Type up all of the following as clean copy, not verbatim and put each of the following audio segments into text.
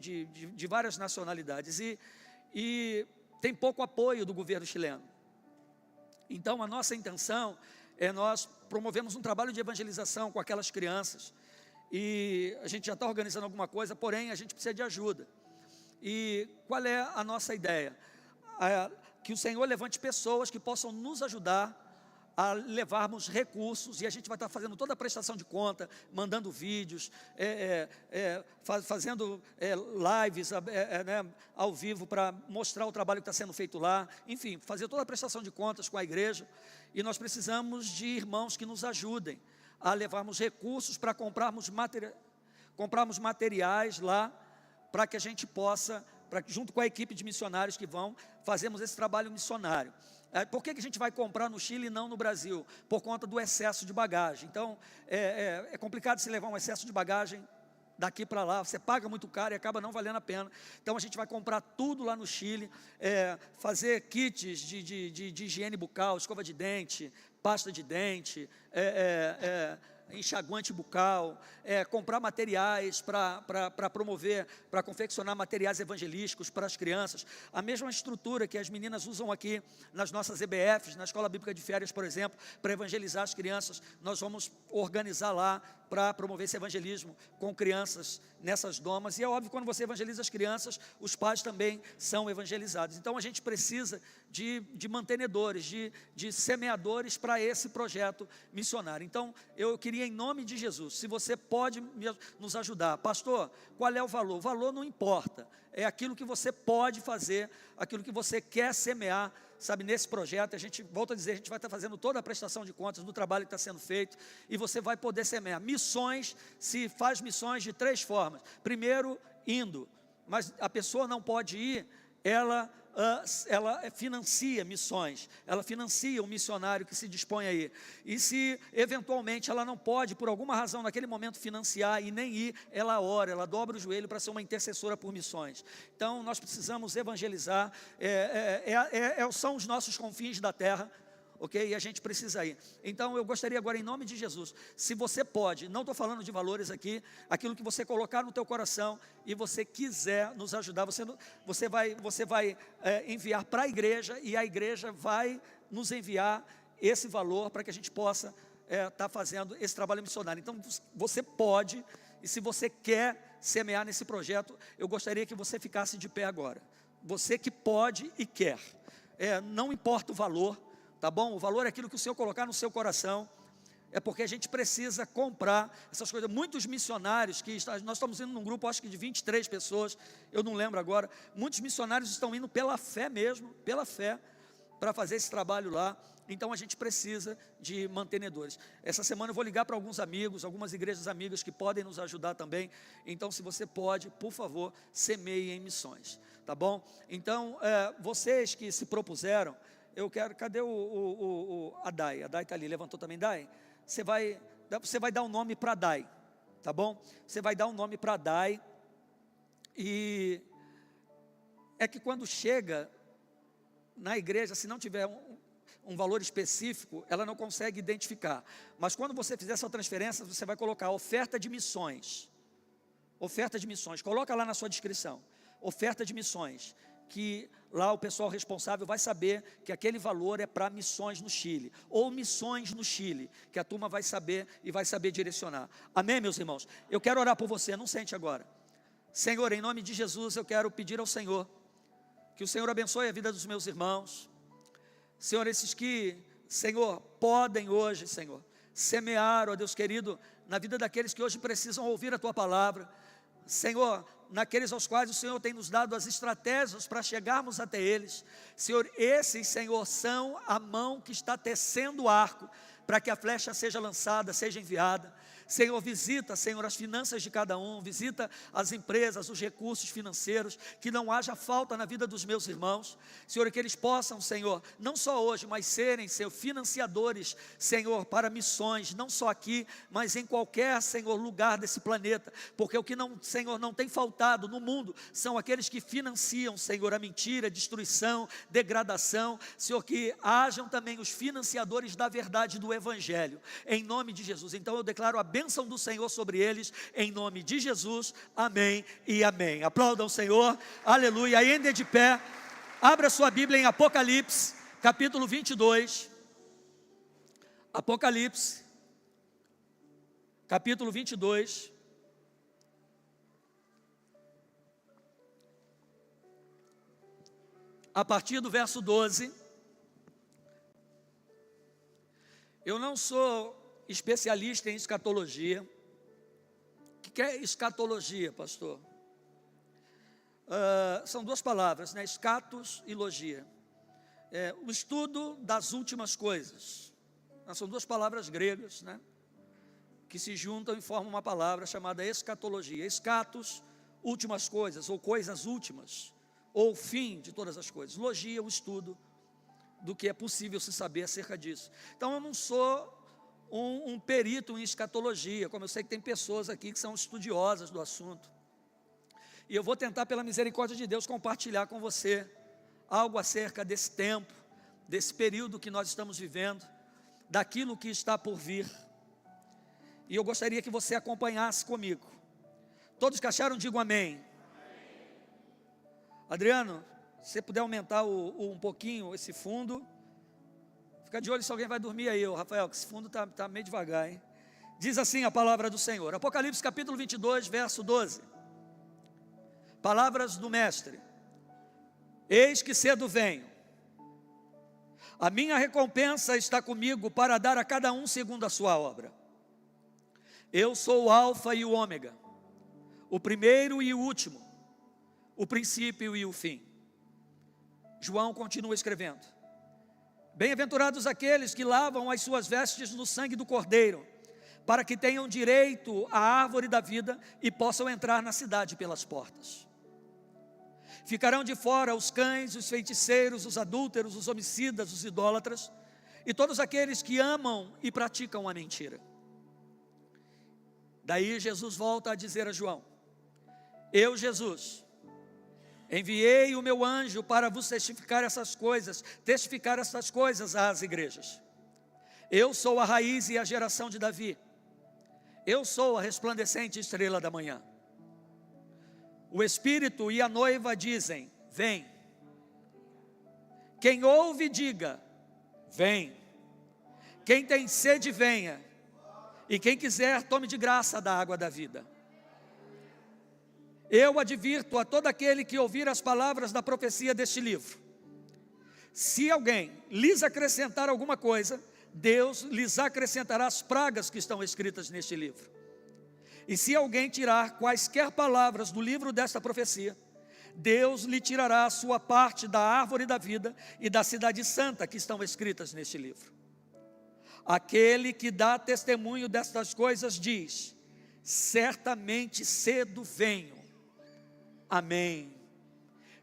de várias nacionalidades e tem pouco apoio do governo chileno. Então a nossa intenção é nós promovermos um trabalho de evangelização com aquelas crianças, e a gente já está organizando alguma coisa, porém a gente precisa de ajuda. E qual é a nossa ideia? Que o Senhor levante pessoas que possam nos ajudar a levarmos recursos, e a gente vai estar fazendo toda a prestação de conta, mandando vídeos, fazendo lives né, ao vivo para mostrar o trabalho que está sendo feito lá, enfim, fazer toda a prestação de contas com a igreja. E nós precisamos de irmãos que nos ajudem a levarmos recursos para comprarmos materiais lá, para que a gente possa, junto com a equipe de missionários que vão, fazermos esse trabalho missionário. Por que a gente vai comprar no Chile e não no Brasil? Por conta do excesso de bagagem. Então, é complicado se levar um excesso de bagagem daqui para lá, você paga muito caro e acaba não valendo a pena. Então a gente vai comprar tudo lá no Chile, fazer kits de higiene bucal, escova de dente, pasta de dente, enxaguante bucal, comprar materiais para promover, para confeccionar materiais evangelísticos para as crianças. A mesma estrutura que as meninas usam aqui nas nossas EBFs, na Escola Bíblica de Férias, por exemplo, para evangelizar as crianças, nós vamos organizar lá para promover esse evangelismo com crianças nessas domas. E é óbvio, quando você evangeliza as crianças, os pais também são evangelizados. Então a gente precisa de mantenedores, de semeadores para esse projeto missionário. Então eu queria, em nome de Jesus, se você pode nos ajudar, pastor, qual é o valor? O valor não importa, é aquilo que você pode fazer, aquilo que você quer semear, sabe, nesse projeto. A gente, volta a dizer, a gente vai estar fazendo toda a prestação de contas do trabalho que está sendo feito, e você vai poder semear. Missões, se faz missões de 3 formas. Primeiro, indo, mas a pessoa não pode ir, ela financia missões, ela financia um missionário que se dispõe a ir. E se eventualmente ela não pode, por alguma razão, naquele momento financiar e nem ir, ela ora, ela dobra o joelho para ser uma intercessora por missões. Então nós precisamos evangelizar, são os nossos confins da terra, ok? E a gente precisa ir. Então eu gostaria agora, em nome de Jesus, se você pode, não estou falando de valores aqui, aquilo que você colocar no teu coração e você quiser nos ajudar, você vai enviar para a igreja, e a igreja vai nos enviar esse valor para que a gente possa estar fazendo esse trabalho missionário. Então você pode, e se você quer semear nesse projeto, eu gostaria que você ficasse de pé agora. Você que pode e quer, não importa o valor, tá bom? O valor é aquilo que o Senhor colocar no seu coração, porque a gente precisa comprar essas coisas. Muitos missionários, nós estamos indo num grupo, acho que de 23 pessoas, eu não lembro agora, muitos missionários estão indo pela fé mesmo, pela fé, para fazer esse trabalho lá. Então a gente precisa de mantenedores. Essa semana eu vou ligar para alguns amigos, algumas igrejas amigas que podem nos ajudar também. Então, se você pode, por favor, semeie em missões, tá bom? Então, vocês que se propuseram, eu quero, cadê a Dai? A Dai está ali, levantou também. Dai, você vai dar um nome para a Dai, tá bom? Você vai dar um nome para a Dai, e é que quando chega na igreja, se não tiver um valor específico, ela não consegue identificar. Mas quando você fizer essa transferência, você vai colocar oferta de missões. Oferta de missões, coloca lá na sua descrição, oferta de missões, que lá o pessoal responsável vai saber que aquele valor é para missões no Chile, ou missões no Chile, que a turma vai saber e vai saber direcionar. Amém, meus irmãos? Eu quero orar por você, não sente agora. Senhor, em nome de Jesus, eu quero pedir ao Senhor, que o Senhor abençoe a vida dos meus irmãos. Senhor, esses que, Senhor, podem hoje, Senhor, semear, ó Deus querido, na vida daqueles que hoje precisam ouvir a Tua palavra. Senhor, naqueles aos quais o Senhor tem nos dado as estratégias para chegarmos até eles. Senhor, esses, Senhor, são a mão que está tecendo o arco para que a flecha seja lançada, seja enviada. Senhor, visita, Senhor, as finanças de cada um, visita as empresas, os recursos financeiros, que não haja falta na vida dos meus irmãos. Senhor, que eles possam, Senhor, não só hoje, mas serem, Senhor, financiadores, Senhor, para missões, não só aqui, mas em qualquer, Senhor, lugar desse planeta, porque o que não, Senhor, não tem faltado no mundo, são aqueles que financiam, Senhor, a mentira, a destruição, degradação. Senhor, que hajam também os financiadores da verdade do Evangelho, em nome de Jesus. Então eu declaro a bênção bênção do Senhor sobre eles, em nome de Jesus, amém e amém. Aplaudam o Senhor, aleluia. Ainda de pé, abra sua Bíblia em Apocalipse, capítulo 22, Apocalipse, capítulo 22, a partir do verso 12. Eu não sou especialista em escatologia. O que é escatologia, pastor? São duas palavras, né? Escatos e logia. O estudo das últimas coisas. São duas palavras gregas, né? Que se juntam e formam uma palavra chamada escatologia. Escatos, últimas coisas, ou coisas últimas, ou fim de todas as coisas. Logia, o estudo do que é possível se saber acerca disso. Então eu não sou um perito em escatologia, como eu sei que tem pessoas aqui que são estudiosas do assunto. E eu vou tentar, pela misericórdia de Deus, compartilhar com você algo acerca desse tempo, desse período que nós estamos vivendo, daquilo que está por vir. E eu gostaria que você acompanhasse comigo. Todos que acharam, digam amém. Adriano, se você puder aumentar um pouquinho esse fundo. Fica de olho se alguém vai dormir aí, Rafael, que esse fundo está meio devagar, hein? Diz assim a palavra do Senhor. Apocalipse capítulo 22, verso 12. Palavras do mestre. Eis que cedo venho. A minha recompensa está comigo para dar a cada um segundo a sua obra. Eu sou o alfa e o ômega, o primeiro e o último, o princípio e o fim. João continua escrevendo. Bem-aventurados aqueles que lavam as suas vestes no sangue do Cordeiro, para que tenham direito à árvore da vida e possam entrar na cidade pelas portas. Ficarão de fora os cães, os feiticeiros, os adúlteros, os homicidas, os idólatras e todos aqueles que amam e praticam a mentira. Daí Jesus volta a dizer a João: eu, Jesus, enviei o meu anjo para vos testificar essas coisas às igrejas. Eu sou a raiz e a geração de Davi. Eu sou a resplandecente estrela da manhã. O Espírito e a noiva dizem: vem. Quem ouve, diga: vem. Quem tem sede, venha. E quem quiser, tome de graça da água da vida. Eu advirto a todo aquele que ouvir as palavras da profecia deste livro. Se alguém lhes acrescentar alguma coisa, Deus lhes acrescentará as pragas que estão escritas neste livro. E se alguém tirar quaisquer palavras do livro desta profecia, Deus lhe tirará a sua parte da árvore da vida e da cidade santa que estão escritas neste livro. Aquele que dá testemunho destas coisas diz: certamente cedo venho. Amém.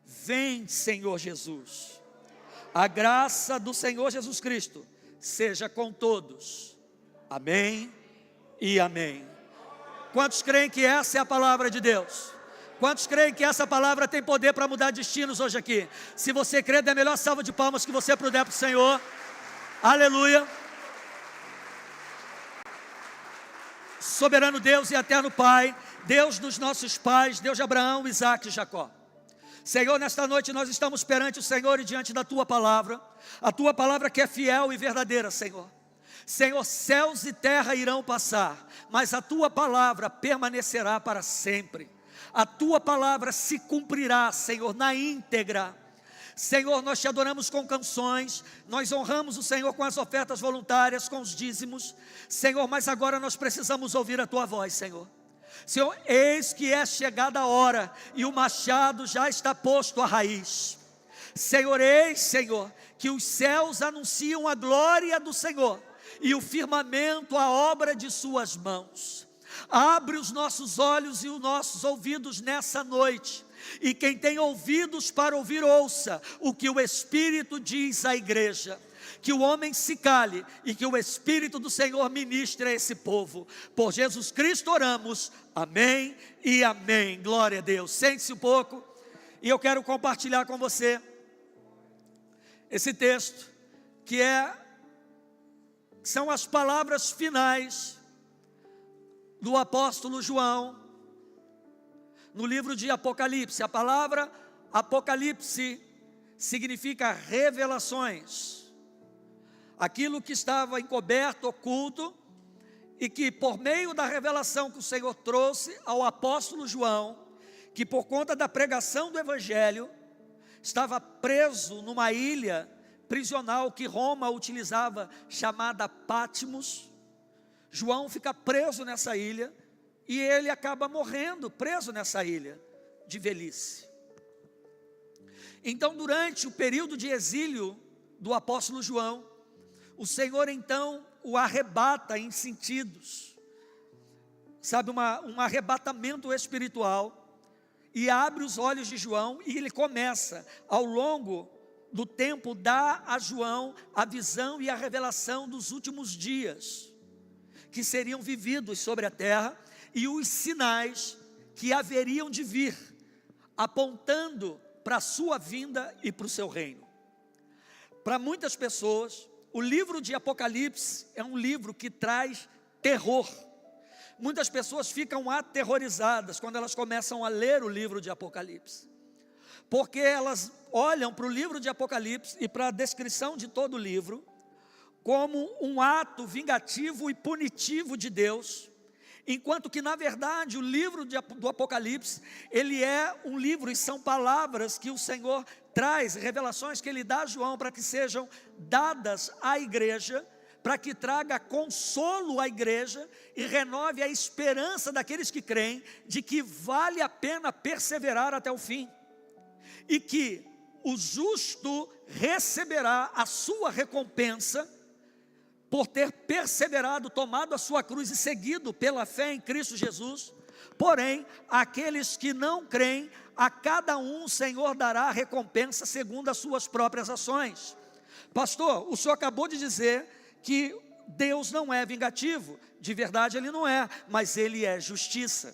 Vem, Senhor Jesus. A graça do Senhor Jesus Cristo seja com todos. Amém e amém. Quantos creem que essa é a palavra de Deus? Quantos creem que essa palavra tem poder para mudar destinos hoje aqui? Se você crê, dê a melhor salva de palmas que você puder para o Senhor. Aleluia. Soberano Deus e eterno Pai, Deus dos nossos pais, Deus de Abraão, Isaque e Jacó. Senhor, nesta noite nós estamos perante o Senhor e diante da Tua palavra, a Tua palavra que é fiel e verdadeira, Senhor. Senhor, céus e terra irão passar, mas a Tua palavra permanecerá para sempre. A Tua palavra se cumprirá, Senhor, na íntegra. Senhor, nós Te adoramos com canções, nós honramos o Senhor com as ofertas voluntárias, com os dízimos. Senhor, mas agora nós precisamos ouvir a Tua voz, Senhor. Senhor, eis que é chegada a hora e o machado já está posto à raiz. Senhor, eis, Senhor, que os céus anunciam a glória do Senhor e o firmamento a obra de suas mãos. Abre os nossos olhos e os nossos ouvidos nessa noite, e quem tem ouvidos para ouvir, ouça o que o Espírito diz à igreja. Que o homem se cale e que o Espírito do Senhor ministre a esse povo. Por Jesus Cristo oramos, amém e amém. Glória a Deus. Sente-se um pouco e eu quero compartilhar com você esse texto que são as palavras finais do apóstolo João, no livro de Apocalipse. A palavra Apocalipse significa revelações, aquilo que estava encoberto, oculto, e que por meio da revelação que o Senhor trouxe ao apóstolo João, que por conta da pregação do Evangelho, estava preso numa ilha prisional que Roma utilizava, chamada Patmos. João fica preso nessa ilha, e ele acaba morrendo, preso nessa ilha, de velhice. Então, durante o período de exílio do apóstolo João, o Senhor então o arrebata em sentidos, sabe, um arrebatamento espiritual, e abre os olhos de João, e ele começa, ao longo do tempo, dar a João a visão e a revelação dos últimos dias, que seriam vividos sobre a terra, e os sinais que haveriam de vir, apontando para a sua vinda e para o seu reino. Para muitas pessoas, o livro de Apocalipse é um livro que traz terror. Muitas pessoas ficam aterrorizadas quando elas começam a ler o livro de Apocalipse, porque elas olham para o livro de Apocalipse e para a descrição de todo o livro como um ato vingativo e punitivo de Deus, enquanto que, na verdade, o livro do Apocalipse, ele é um livro, e são palavras que o Senhor traz, revelações que Ele dá a João para que sejam dadas à igreja, para que traga consolo à igreja e renove a esperança daqueles que creem, de que vale a pena perseverar até o fim, e que o justo receberá a sua recompensa, por ter perseverado, tomado a sua cruz e seguido pela fé em Cristo Jesus. Porém, aqueles que não creem, a cada um o Senhor dará a recompensa segundo as suas próprias ações. Pastor, o senhor acabou de dizer que Deus não é vingativo. De verdade Ele não é, mas Ele é justiça.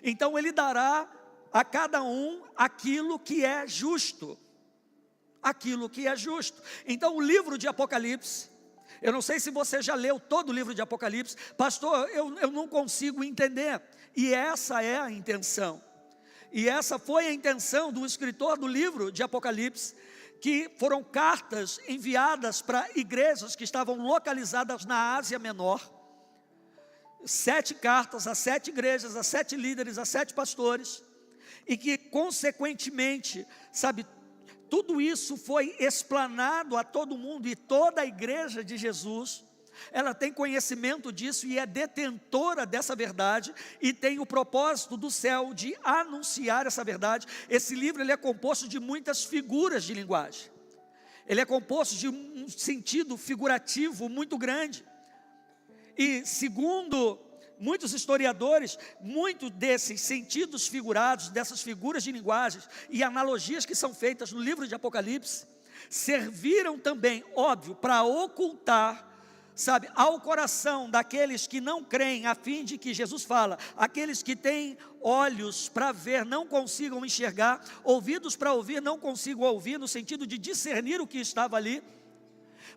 Então Ele dará a cada um aquilo que é justo. Aquilo que é justo. Então o livro de Apocalipse, eu não sei se você já leu todo o livro de Apocalipse. Pastor, eu não consigo entender. E essa é a intenção. E essa foi a intenção do escritor do livro de Apocalipse, que foram cartas enviadas para igrejas que estavam localizadas na Ásia Menor. 7 cartas a 7 igrejas, a 7 líderes, a 7 pastores. E que, consequentemente, sabe, tudo isso foi explanado a todo mundo, e toda a igreja de Jesus, ela tem conhecimento disso e é detentora dessa verdade, e tem o propósito do céu de anunciar essa verdade. Esse livro ele é composto de muitas figuras de linguagem, ele é composto de um sentido figurativo muito grande, e segundo muitos historiadores, muitos desses sentidos figurados, dessas figuras de linguagens e analogias que são feitas no livro de Apocalipse, serviram também, óbvio, para ocultar, sabe, ao coração daqueles que não creem, a fim de que Jesus fala, aqueles que têm olhos para ver não consigam enxergar, ouvidos para ouvir não consigam ouvir, no sentido de discernir o que estava ali,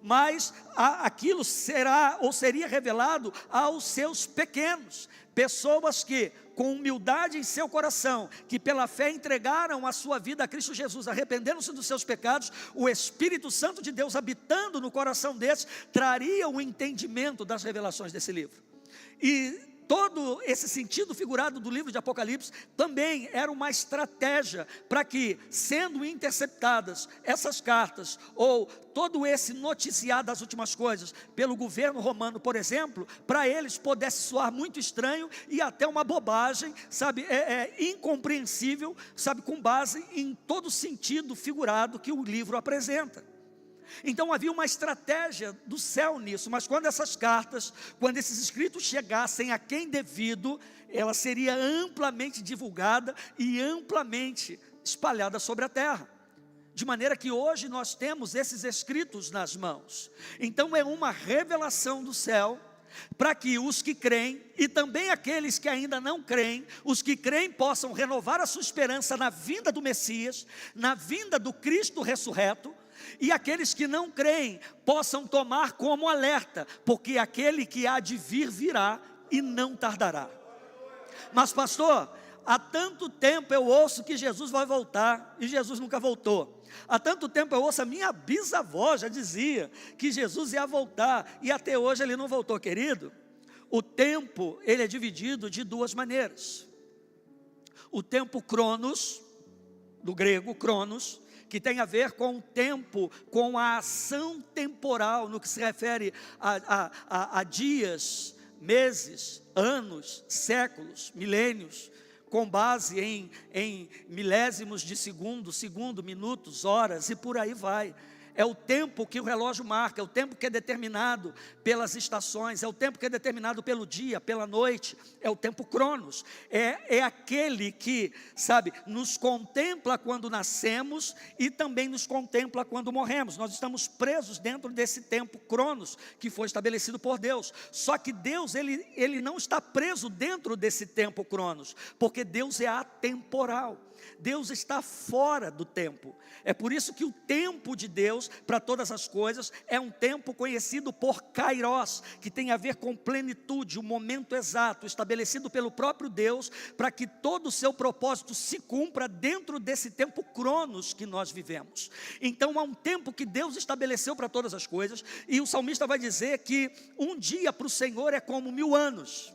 mas aquilo será ou seria revelado aos seus pequenos, pessoas que com humildade em seu coração, que pela fé entregaram a sua vida a Cristo Jesus, arrependendo-se dos seus pecados, o Espírito Santo de Deus habitando no coração desses, traria o entendimento das revelações desse livro. E todo esse sentido figurado do livro de Apocalipse também era uma estratégia para que, sendo interceptadas essas cartas, ou todo esse noticiar das últimas coisas pelo governo romano, por exemplo, para eles pudesse soar muito estranho e até uma bobagem, sabe, incompreensível, sabe, com base em todo o sentido figurado que o livro apresenta. Então havia uma estratégia do céu nisso, mas quando essas cartas, quando esses escritos chegassem a quem devido, ela seria amplamente divulgada e amplamente espalhada sobre a terra, de maneira que hoje nós temos esses escritos nas mãos. Então é uma revelação do céu, para que os que creem, e também aqueles que ainda não creem, os que creem possam renovar a sua esperança na vinda do Messias, na vinda do Cristo ressurreto, e aqueles que não creem possam tomar como alerta, porque aquele que há de vir virá e não tardará. Mas pastor, há tanto tempo eu ouço que Jesus vai voltar, e Jesus nunca voltou. Há tanto tempo eu ouço, a minha bisavó já dizia que Jesus ia voltar, e até hoje ele não voltou, querido. O tempo, ele é dividido de duas maneiras. O tempo cronos, do grego cronos, que tem a ver com o tempo, com a ação temporal, no que se refere a dias, meses, anos, séculos, milênios, com base em milésimos de segundo, minutos, horas e por aí vai. É o tempo que o relógio marca, é o tempo que é determinado pelas estações, é o tempo que é determinado pelo dia, pela noite, é o tempo cronos. É aquele que, sabe, nos contempla quando nascemos e também nos contempla quando morremos. Nós estamos presos dentro desse tempo cronos que foi estabelecido por Deus. Só que Deus, ele não está preso dentro desse tempo cronos, porque Deus é atemporal. Deus está fora do tempo. É por isso que o tempo de Deus para todas as coisas é um tempo conhecido por Kairos, que tem a ver com plenitude, o momento exato, estabelecido pelo próprio Deus, para que todo o seu propósito se cumpra dentro desse tempo cronos que nós vivemos. Então há um tempo que Deus estabeleceu para todas as coisas, e o salmista vai dizer que um dia para o Senhor é como 1000 anos.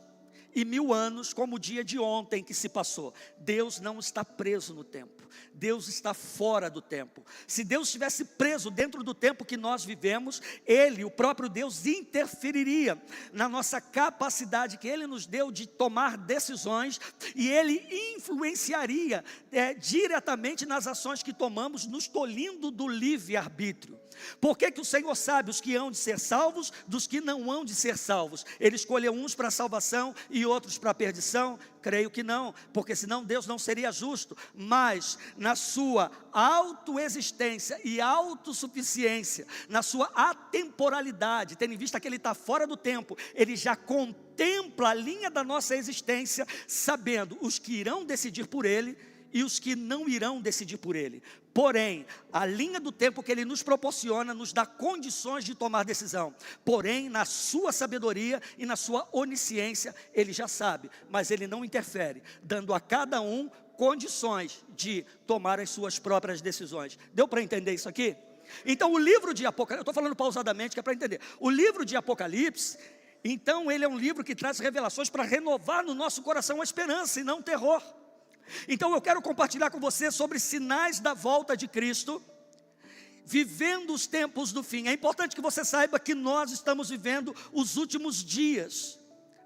E 1000 anos como o dia de ontem que se passou. Deus não está preso no tempo. Deus está fora do tempo. Se Deus estivesse preso dentro do tempo que nós vivemos, Ele, o próprio Deus, interferiria na nossa capacidade que Ele nos deu de tomar decisões, e Ele influenciaria diretamente nas ações que tomamos, nos tolhindo do livre-arbítrio. Por que o Senhor sabe os que hão de ser salvos dos que não hão de ser salvos? Ele escolheu uns para a salvação e outros para a perdição? Creio que não, porque senão Deus não seria justo. Mas na sua autoexistência e autossuficiência, na sua atemporalidade, tendo em vista que Ele está fora do tempo, Ele já contempla a linha da nossa existência, sabendo os que irão decidir por Ele e os que não irão decidir por Ele. Porém, a linha do tempo que Ele nos proporciona nos dá condições de tomar decisão. Porém, na sua sabedoria e na sua onisciência, Ele já sabe, mas Ele não interfere, dando a cada um condições de tomar as suas próprias decisões. Deu para entender isso aqui? Então o livro de Apocalipse, eu estou falando pausadamente que é para entender. O livro de Apocalipse, então ele é um livro que traz revelações para renovar no nosso coração a esperança e não terror. Então eu quero compartilhar com você sobre sinais da volta de Cristo, vivendo os tempos do fim. É importante que você saiba que nós estamos vivendo os últimos dias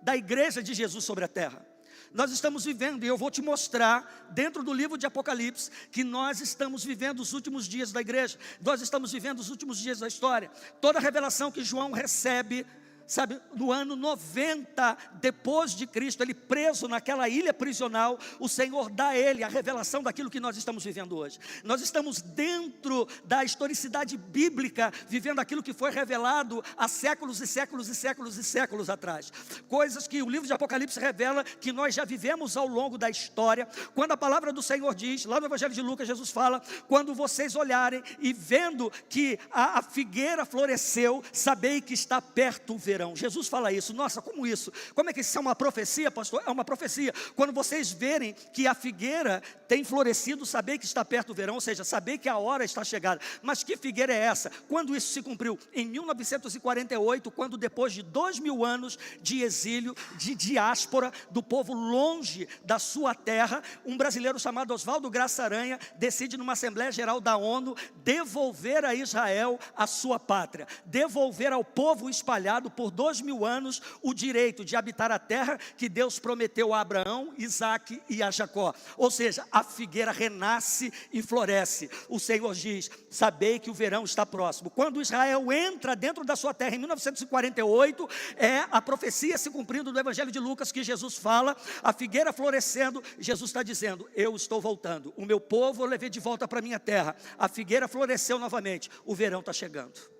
da igreja de Jesus sobre a terra. Nós estamos vivendo, e eu vou te mostrar, dentro do livro de Apocalipse, que nós estamos vivendo os últimos dias da igreja. Nós estamos vivendo os últimos dias da história. Toda a revelação que João recebe, sabe, no ano 90 depois de Cristo, ele preso naquela ilha prisional, o Senhor dá a ele a revelação daquilo que nós estamos vivendo hoje. Nós estamos dentro da historicidade bíblica, vivendo aquilo que foi revelado há séculos e séculos e séculos e séculos atrás. Coisas que o livro de Apocalipse revela que nós já vivemos ao longo da história. Quando a palavra do Senhor diz, lá no Evangelho de Lucas, Jesus fala: quando vocês olharem e vendo que a figueira floresceu, sabei que está perto o verão. Jesus fala isso. Nossa, como isso? Como é que isso é uma profecia, pastor? É uma profecia. Quando vocês verem que a figueira tem florescido, sabei que está perto do verão, ou seja, sabei que a hora está chegada. Mas que figueira é essa? Quando isso se cumpriu? Em 1948, quando depois de 2000 anos de exílio, de diáspora, do povo longe da sua terra, um brasileiro chamado Oswaldo Graça Aranha decide numa Assembleia Geral da ONU devolver a Israel a sua pátria, devolver ao povo espalhado por 2000 anos o direito de habitar a terra que Deus prometeu a Abraão, Isaque e a Jacó. Ou seja, a figueira renasce e floresce. O Senhor diz: sabei que o verão está próximo. Quando Israel entra dentro da sua terra em 1948, é a profecia se cumprindo do Evangelho de Lucas, que Jesus fala, a figueira florescendo. Jesus está dizendo: eu estou voltando, o meu povo eu levei de volta para a minha terra, a figueira floresceu novamente, o verão está chegando.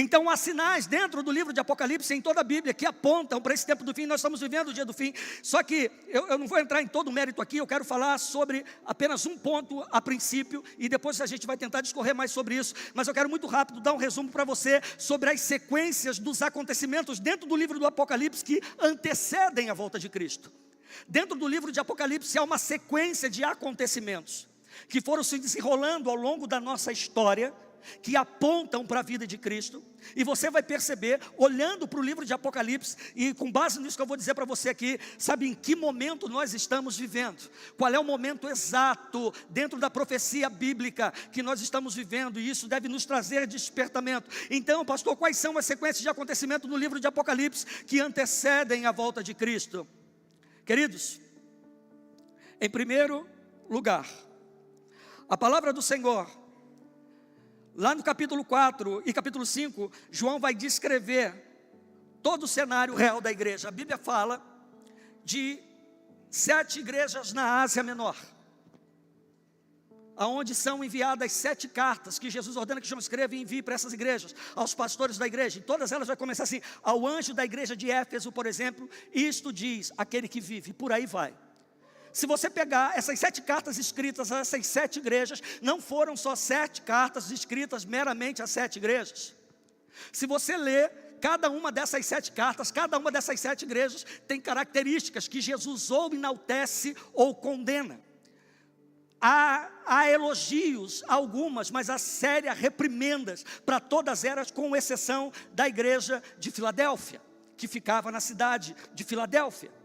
Então há sinais dentro do livro de Apocalipse, em toda a Bíblia, que apontam para esse tempo do fim. Nós estamos vivendo o dia do fim. Só que eu não vou entrar em todo o mérito aqui. Eu quero falar sobre apenas um ponto a princípio, e depois a gente vai tentar discorrer mais sobre isso. Mas eu quero muito rápido dar um resumo para você sobre as sequências dos acontecimentos dentro do livro do Apocalipse que antecedem a volta de Cristo. Dentro do livro de Apocalipse há uma sequência de acontecimentos que foram se desenrolando ao longo da nossa história, que apontam para a vida de Cristo. E você vai perceber, olhando para o livro de Apocalipse, e com base nisso que eu vou dizer para você aqui, sabe em que momento nós estamos vivendo, qual é o momento exato dentro da profecia bíblica que nós estamos vivendo, e isso deve nos trazer despertamento. Então, pastor, quais são as sequências de acontecimento no livro de Apocalipse que antecedem a volta de Cristo? Queridos, em primeiro lugar, a palavra do Senhor, lá no capítulo 4 e capítulo 5, João vai descrever todo o cenário real da igreja. A Bíblia fala de 7 igrejas na Ásia Menor, aonde são enviadas 7 cartas que Jesus ordena que João escreva e envie para essas igrejas, aos pastores da igreja. E todas elas vai começar assim: ao anjo da igreja de Éfeso, por exemplo, isto diz aquele que vive, por aí vai. Se você pegar essas 7 cartas escritas a essas 7 igrejas, não foram só 7 cartas escritas meramente a 7 igrejas. Se você ler cada uma dessas 7 cartas, cada uma dessas 7 igrejas tem características que Jesus ou enaltece ou condena. Há elogios a algumas, mas há sérias reprimendas para todas elas, com exceção da igreja de Filadélfia, que ficava na cidade de Filadélfia.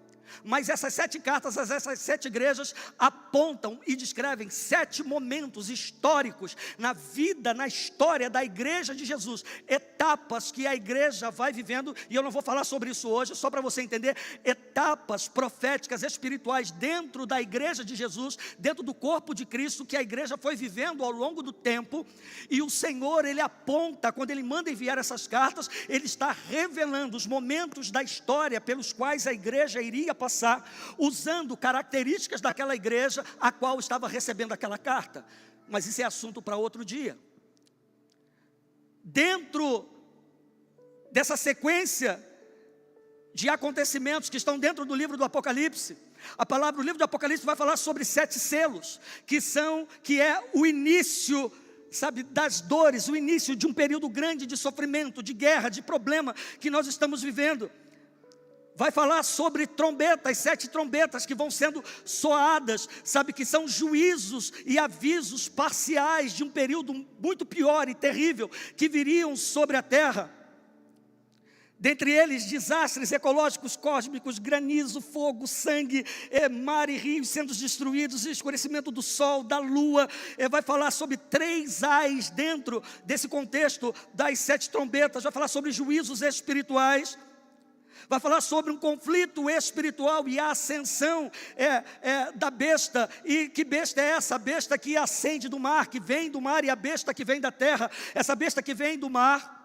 Mas essas 7 cartas, essas 7 igrejas apontam e descrevem 7 momentos históricos na vida, na história da igreja de Jesus, etapas que a igreja vai vivendo, e eu não vou falar sobre isso hoje, só para você entender, etapas proféticas, espirituais dentro da igreja de Jesus, dentro do corpo de Cristo, que a igreja foi vivendo ao longo do tempo. E o Senhor, Ele aponta, quando Ele manda enviar essas cartas, Ele está revelando os momentos da história pelos quais a igreja iria passar, usando características daquela igreja a qual estava recebendo aquela carta. Mas isso é assunto para outro dia. Dentro dessa sequência de acontecimentos que estão dentro do livro do Apocalipse, a palavra do livro do Apocalipse vai falar sobre 7 selos, que é o início, sabe, das dores, o início de um período grande de sofrimento, de guerra, de problema que nós estamos vivendo. Vai falar sobre trombetas, 7 trombetas que vão sendo soadas, sabe, que são juízos e avisos parciais de um período muito pior e terrível que viriam sobre a terra. Dentre eles, desastres ecológicos cósmicos, granizo, fogo, sangue, mar e rios sendo destruídos, escurecimento do sol, da lua. Vai falar sobre 3 ais dentro desse contexto das 7 trombetas. Vai falar sobre juízos espirituais. Vai falar sobre um conflito espiritual e a ascensão da besta. E que besta é essa? A besta que ascende do mar, que vem do mar, e a besta que vem da terra. Essa besta que vem do mar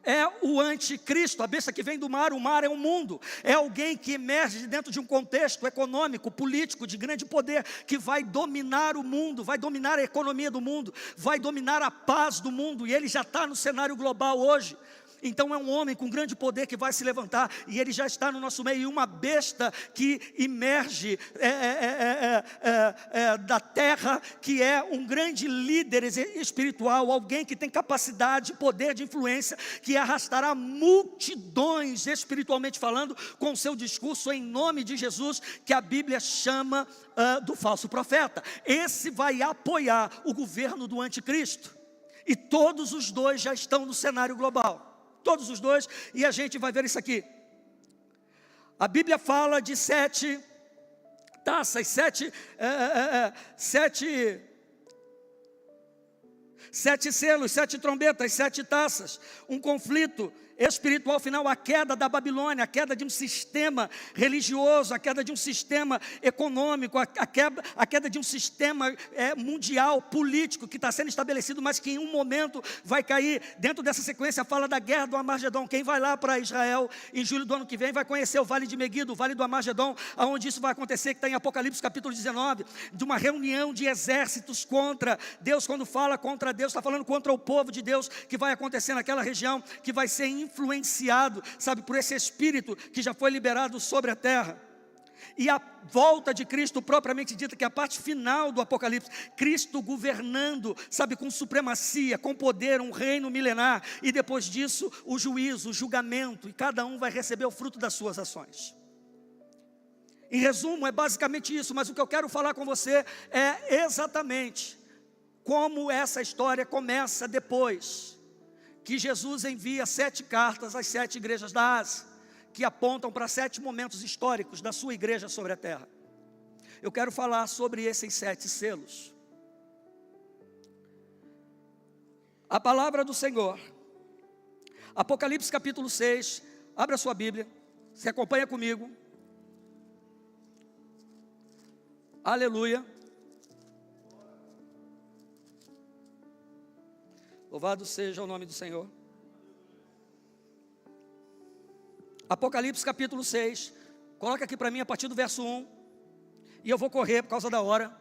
é o anticristo. A besta que vem do mar, o mar é o mundo. É alguém que emerge de dentro de um contexto econômico, político, de grande poder, que vai dominar o mundo, vai dominar a economia do mundo, vai dominar a paz do mundo. E ele já está no cenário global hoje. Então é um homem com grande poder que vai se levantar, e ele já está no nosso meio. E uma besta que emerge da terra, que é um grande líder espiritual, alguém que tem capacidade, poder de influência, que arrastará multidões, espiritualmente falando, com o seu discurso em nome de Jesus, que a Bíblia chama do falso profeta. Esse vai apoiar o governo do anticristo, e todos os dois já estão no cenário global. Todos os dois, e a gente vai ver isso aqui. A Bíblia fala de 7 taças, 7 selos, 7 trombetas, 7 taças. Um conflito espiritual final, a queda da Babilônia, a queda de um sistema religioso, a queda de um sistema econômico, a queda de um sistema mundial, político, que está sendo estabelecido, mas que em um momento vai cair. Dentro dessa sequência fala da guerra do Armagedon. Quem vai lá para Israel em julho do ano que vem vai conhecer o Vale de Meguido, o Vale do Armagedon, onde isso vai acontecer, que está em Apocalipse capítulo 19, de uma reunião de exércitos contra Deus. Quando fala contra Deus, está falando contra o povo de Deus, que vai acontecer naquela região, que vai ser influenciado, sabe, por esse espírito que já foi liberado sobre a terra. E a volta de Cristo propriamente dita, que é a parte final do Apocalipse, Cristo governando, sabe, com supremacia, com poder, um reino milenar, e depois disso o juízo, o julgamento, e cada um vai receber o fruto das suas ações. Em resumo, é basicamente isso, mas o que eu quero falar com você é exatamente como essa história começa depois que Jesus envia 7 cartas às 7 igrejas da Ásia, que apontam para 7 momentos históricos da sua igreja sobre a terra. Eu quero falar sobre esses 7 selos. A palavra do Senhor, Apocalipse capítulo 6, abra sua Bíblia, se acompanha comigo. Aleluia. Louvado seja o nome do Senhor. Apocalipse capítulo 6, coloca aqui para mim a partir do verso 1, e eu vou correr por causa da hora.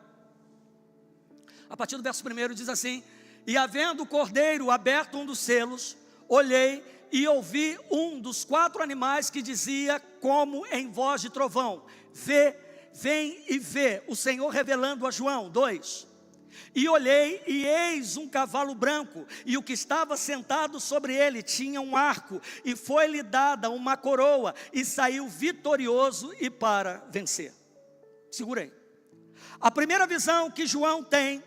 A partir do verso 1 diz assim: e havendo o cordeiro aberto um dos selos, olhei e ouvi um dos 4 animais que dizia como em voz de trovão: vem e vê. O Senhor revelando a João. 2. E olhei, e eis um cavalo branco, e o que estava sentado sobre ele tinha um arco, e foi-lhe dada uma coroa, e saiu vitorioso e para vencer. Segurei. A primeira visão que João tem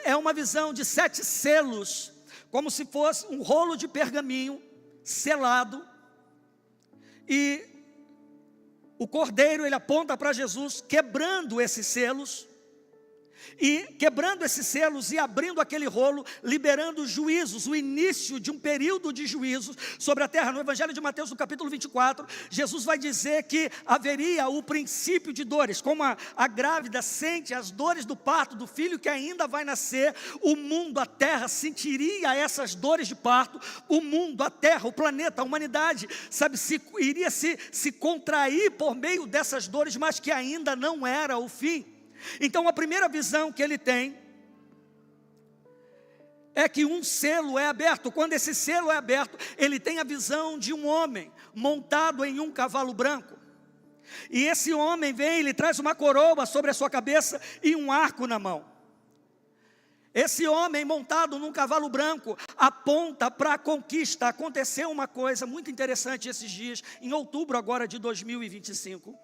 é uma visão de 7 selos, como se fosse um rolo de pergaminho selado, e o cordeiro, ele aponta para Jesus, quebrando esses selos, e quebrando esses selos e abrindo aquele rolo, liberando juízos, o início de um período de juízos sobre a terra. No Evangelho de Mateus, no capítulo 24, Jesus vai dizer que haveria o princípio de dores. Como a grávida sente as dores do parto do filho que ainda vai nascer, o mundo, a terra, sentiria essas dores de parto. O mundo, a terra, o planeta, a humanidade, sabe, iria se contrair por meio dessas dores, mas que ainda não era o fim. Então a primeira visão que ele tem é que um selo é aberto. Quando esse selo é aberto, ele tem a visão de um homem montado em um cavalo branco. E esse homem vem, ele traz uma coroa sobre a sua cabeça e um arco na mão. Esse homem montado num cavalo branco aponta para a conquista. Aconteceu uma coisa muito interessante esses dias, em outubro agora de 2025.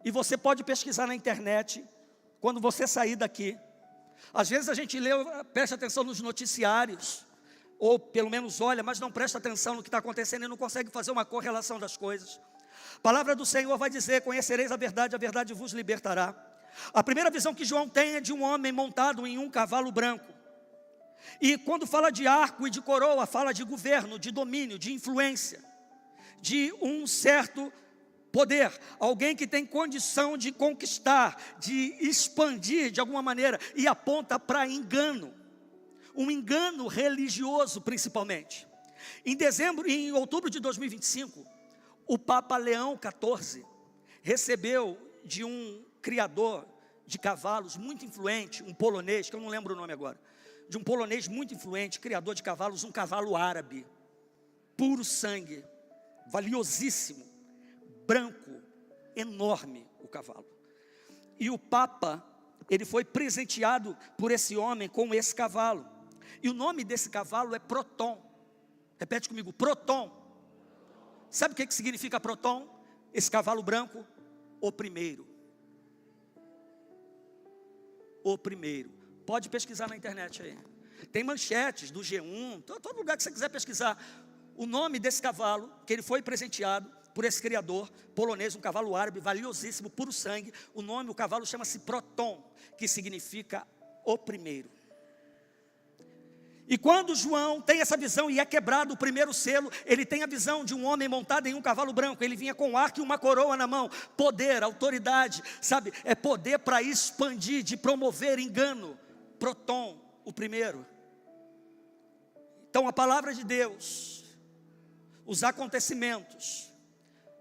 E você pode pesquisar na internet, quando você sair daqui. Às vezes a gente lê, presta atenção nos noticiários, ou pelo menos olha, mas não presta atenção no que está acontecendo e não consegue fazer uma correlação das coisas. A palavra do Senhor vai dizer: conhecereis a verdade vos libertará. A primeira visão que João tem é de um homem montado em um cavalo branco. E quando fala de arco e de coroa, fala de governo, de domínio, de influência, de um certo poder, alguém que tem condição de conquistar, de expandir de alguma maneira, e aponta para engano, um engano religioso principalmente. Em outubro de 2025, o Papa Leão XIV recebeu de um criador de cavalos muito influente, um polonês, que eu não lembro o nome agora, de um polonês muito influente, criador de cavalos, um cavalo árabe, puro sangue, valiosíssimo, branco, enorme o cavalo. E o Papa, ele foi presenteado por esse homem com esse cavalo. E o nome desse cavalo é Proton. Repete comigo: Proton. Sabe o que significa Proton? Esse cavalo branco, o primeiro. O primeiro. Pode pesquisar na internet aí. Tem manchetes do G1, todo lugar que você quiser pesquisar. O nome desse cavalo, que ele foi presenteado por esse criador polonês, um cavalo árabe, valiosíssimo, puro sangue. O cavalo chama-se Proton, que significa o primeiro. E quando João tem essa visão e é quebrado o primeiro selo, ele tem a visão de um homem montado em um cavalo branco. Ele vinha com um arco e uma coroa na mão. Poder, autoridade, sabe? É poder para expandir, de promover engano. Proton, o primeiro. Então a palavra de Deus, os acontecimentos,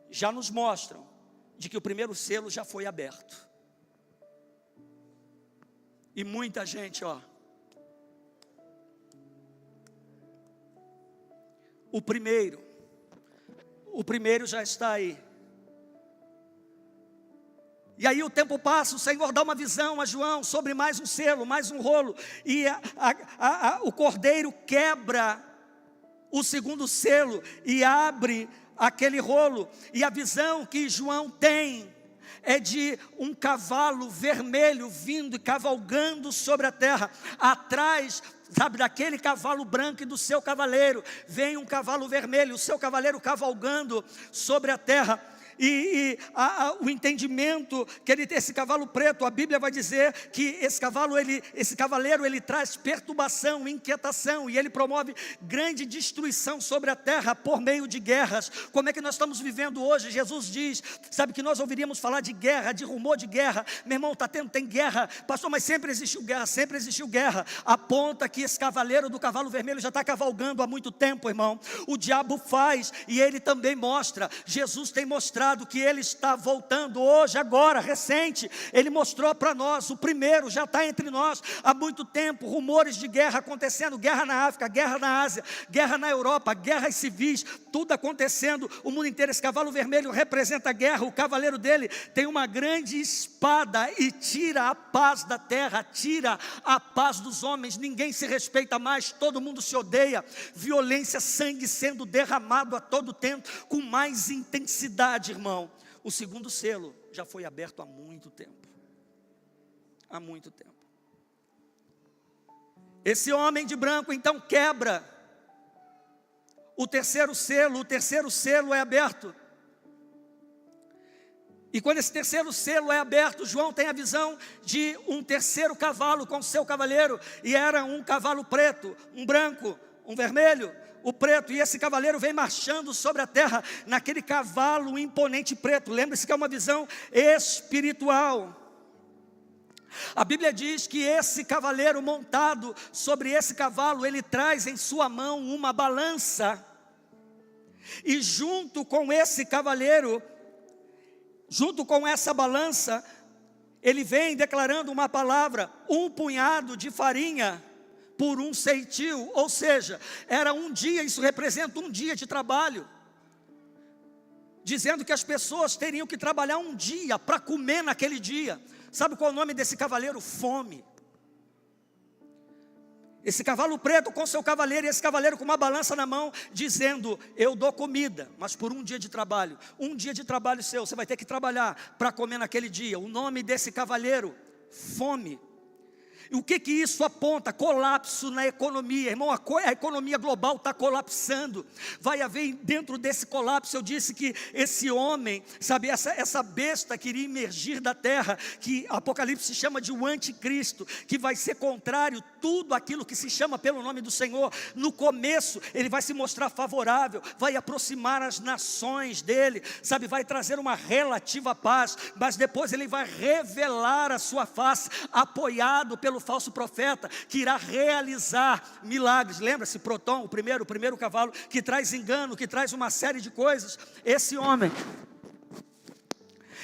já nos mostram de que o primeiro selo já foi aberto. E muita gente, o primeiro já está aí. E aí o tempo passa, o Senhor dá uma visão a João sobre mais um selo, mais um rolo. E o cordeiro quebra o segundo selo e abre aquele rolo. E a visão que João tem é de um cavalo vermelho vindo e cavalgando sobre a terra. Atrás, sabe, daquele cavalo branco e do seu cavaleiro, vem um cavalo vermelho, o seu cavaleiro cavalgando sobre a terra. O entendimento que esse cavalo preto, a Bíblia vai dizer que esse cavaleiro ele traz perturbação, inquietação, e ele promove grande destruição sobre a terra por meio de guerras. Como é que nós estamos vivendo hoje? Jesus diz, sabe, que nós ouviríamos falar de guerra, de rumor de guerra. Meu irmão, tem guerra, pastor, mas sempre existiu guerra. Aponta que esse cavaleiro do cavalo vermelho já está cavalgando há muito tempo, irmão. O diabo faz, e ele também mostra. Jesus tem mostrado que ele está voltando hoje, agora, recente. Ele mostrou para nós, o primeiro já está entre nós há muito tempo. Rumores de guerra acontecendo, guerra na África, guerra na Ásia, guerra na Europa, guerras civis, tudo acontecendo, o mundo inteiro. Esse cavalo vermelho representa a guerra. O cavaleiro dele tem uma grande espada e tira a paz da terra, tira a paz dos homens. Ninguém se respeita mais, todo mundo se odeia, violência, sangue sendo derramado a todo tempo, com mais intensidade, irmão. O segundo selo já foi aberto há muito tempo. Há muito tempo. Esse homem de branco então quebra o terceiro selo é aberto. E quando esse terceiro selo é aberto, João tem a visão de um terceiro cavalo com seu cavaleiro, e era um cavalo preto, um branco, um vermelho, o preto, e esse cavaleiro vem marchando sobre a terra, naquele cavalo imponente preto. Lembre-se que é uma visão espiritual. A Bíblia diz que esse cavaleiro montado sobre esse cavalo, ele traz em sua mão uma balança, e junto com esse cavaleiro, junto com essa balança, ele vem declarando uma palavra: um punhado de farinha por um ceitil. Ou seja, era um dia, isso representa um dia de trabalho, dizendo que as pessoas teriam que trabalhar um dia para comer naquele dia. Sabe qual é o nome desse cavaleiro? Fome. Esse cavalo preto com seu cavaleiro, e esse cavaleiro com uma balança na mão, dizendo: eu dou comida, mas por um dia de trabalho. Um dia de trabalho seu, você vai ter que trabalhar para comer naquele dia. O nome desse cavaleiro: fome. E o que isso aponta? Colapso na economia, irmão. A economia global está colapsando. Vai haver dentro desse colapso, eu disse que esse homem, sabe, essa besta que iria emergir da terra, que Apocalipse chama de o anticristo, que vai ser contrário tudo aquilo que se chama pelo nome do Senhor. No começo ele vai se mostrar favorável, vai aproximar as nações dele, sabe, vai trazer uma relativa paz, mas depois ele vai revelar a sua face, apoiado pelo falso profeta, que irá realizar milagres. Lembra-se, Proton, o primeiro cavalo, que traz engano, que traz uma série de coisas. Esse homem,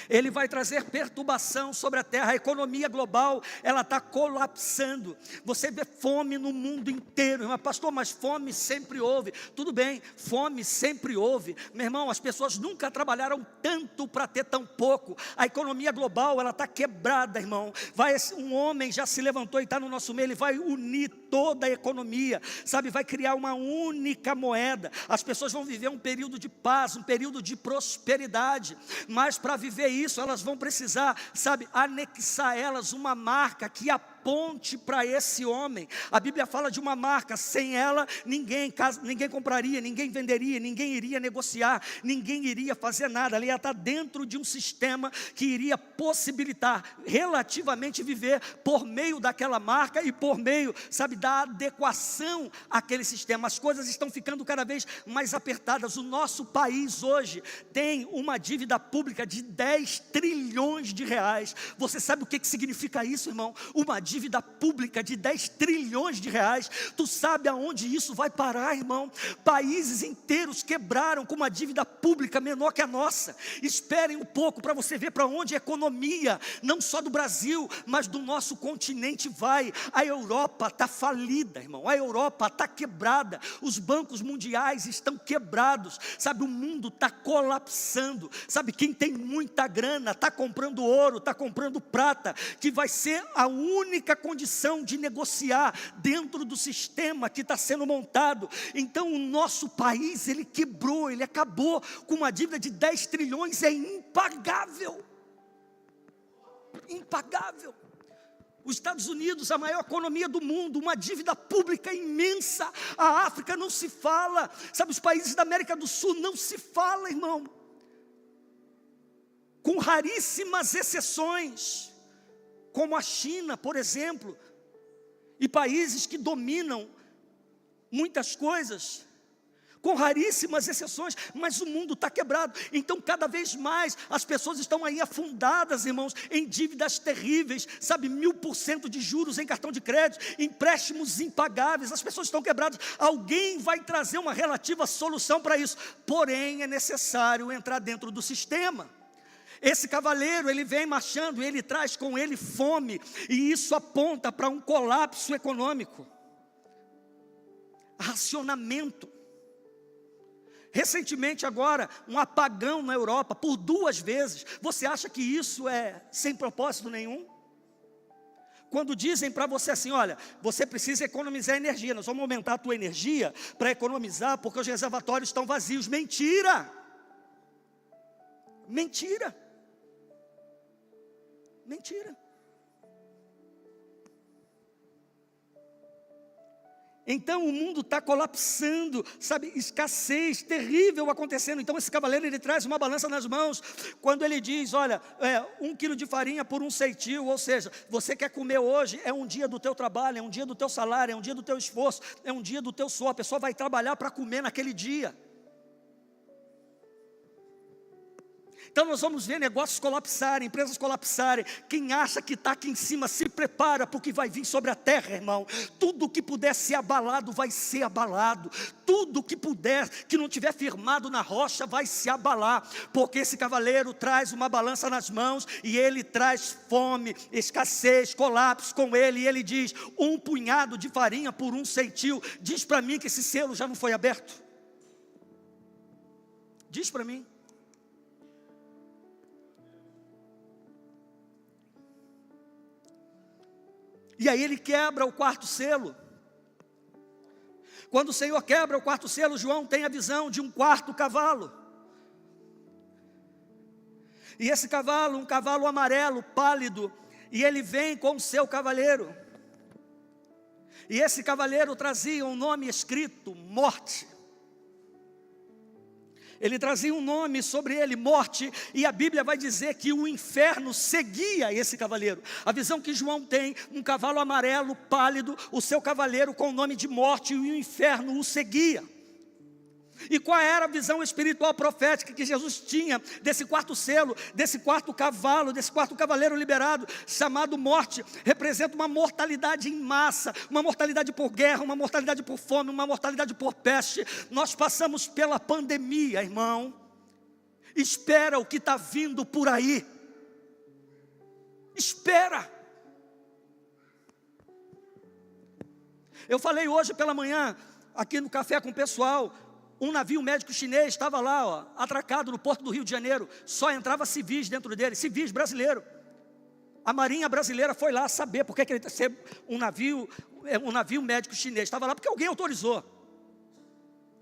ele vai trazer perturbação sobre a terra. A economia global, ela está colapsando. Você vê fome no mundo inteiro. Mas pastor, mas fome sempre houve. Tudo bem, fome sempre houve. Meu irmão, as pessoas nunca trabalharam tanto para ter tão pouco. A economia global, ela está quebrada, irmão. Um homem já se levantou e está no nosso meio. Ele vai unir toda a economia, sabe, vai criar uma única moeda. As pessoas vão viver um período de paz, um período de prosperidade. Mas para viver isso, elas vão precisar, sabe, anexar elas uma marca que aponta ponte para esse homem. A Bíblia fala de uma marca, sem ela ninguém compraria, ninguém venderia, ninguém iria negociar, ninguém iria fazer nada. Ela ia estar dentro de um sistema que iria possibilitar relativamente viver por meio daquela marca e por meio, sabe, da adequação àquele sistema. As coisas estão ficando cada vez mais apertadas. O nosso país hoje tem uma dívida pública de 10 trilhões de reais. Você sabe o que significa isso, irmão? Uma dívida pública de 10 trilhões de reais. Tu sabe aonde isso vai parar, irmão? Países inteiros quebraram com uma dívida pública menor que a nossa. Esperem um pouco para você ver para onde a economia, não só do Brasil, mas do nosso continente vai. A Europa está falida, irmão. A Europa está quebrada. Os bancos mundiais estão quebrados. Sabe, o mundo está colapsando. Sabe, quem tem muita grana está comprando ouro, está comprando prata, que vai ser a única condição de negociar dentro do sistema que está sendo montado. Então o nosso país, ele quebrou, ele acabou com uma dívida de 10 trilhões, é impagável. Impagável. Os Estados Unidos, a maior economia do mundo, uma dívida pública imensa. A África não se fala, sabe, os países da América do Sul não se fala, irmão. Com raríssimas exceções, como a China, por exemplo, e países que dominam muitas coisas, com raríssimas exceções, mas o mundo está quebrado. Então cada vez mais as pessoas estão aí afundadas, irmãos, em dívidas terríveis, sabe, 1000% de juros em cartão de crédito, empréstimos impagáveis, as pessoas estão quebradas. Alguém vai trazer uma relativa solução para isso, porém é necessário entrar dentro do sistema. Esse cavaleiro, ele vem marchando, ele traz com ele fome, e isso aponta para um colapso econômico, racionamento. Recentemente agora, um apagão na Europa, por 2 vezes. Você acha que isso é sem propósito nenhum? Quando dizem para você assim, olha, você precisa economizar energia, nós vamos aumentar a tua energia para economizar, porque os reservatórios estão vazios. Mentira! Mentira! Mentira. Então o mundo está colapsando, sabe, escassez terrível acontecendo. Então esse cavaleiro, ele traz uma balança nas mãos, quando ele diz, olha, 1 quilo de farinha por 1 ceitil, ou seja, você quer comer hoje, é um dia do teu trabalho, é um dia do teu salário, é um dia do teu esforço, é um dia do teu suor, a pessoa vai trabalhar para comer naquele dia. Então nós vamos ver negócios colapsarem, empresas colapsarem. Quem acha que está aqui em cima, se prepara para o que vai vir sobre a terra, irmão. Tudo que puder ser abalado, vai ser abalado. Tudo que puder, que não tiver firmado na rocha, vai se abalar. Porque esse cavaleiro traz uma balança nas mãos, e ele traz fome, escassez, colapso com ele. E ele diz, 1 punhado de farinha por 1 ceitil. Diz para mim que esse selo já não foi aberto. Diz para mim. E aí ele quebra o 4º selo. Quando o Senhor quebra o 4º selo, João tem a visão de um 4º cavalo. E esse cavalo, um cavalo amarelo, pálido, e ele vem com o seu cavaleiro. E esse cavaleiro trazia um nome escrito, morte. Ele trazia um nome sobre ele, morte, e a Bíblia vai dizer que o inferno seguia esse cavaleiro. A visão que João tem, um cavalo amarelo, pálido, o seu cavaleiro com o nome de morte, e o inferno o seguia. E qual era a visão espiritual profética que Jesus tinha desse 4º selo, desse 4º cavalo, desse 4º cavaleiro liberado, chamado morte? Representa uma mortalidade em massa, uma mortalidade por guerra, uma mortalidade por fome, uma mortalidade por peste. Nós passamos pela pandemia, irmão. Espera o que está vindo por aí. Espera. Eu falei hoje pela manhã, aqui no café com o pessoal, um navio médico chinês estava lá, atracado no porto do Rio de Janeiro. Só entrava civis dentro dele, civis brasileiro. A marinha brasileira foi lá saber por que ele ser um navio médico chinês. Estava lá porque alguém autorizou.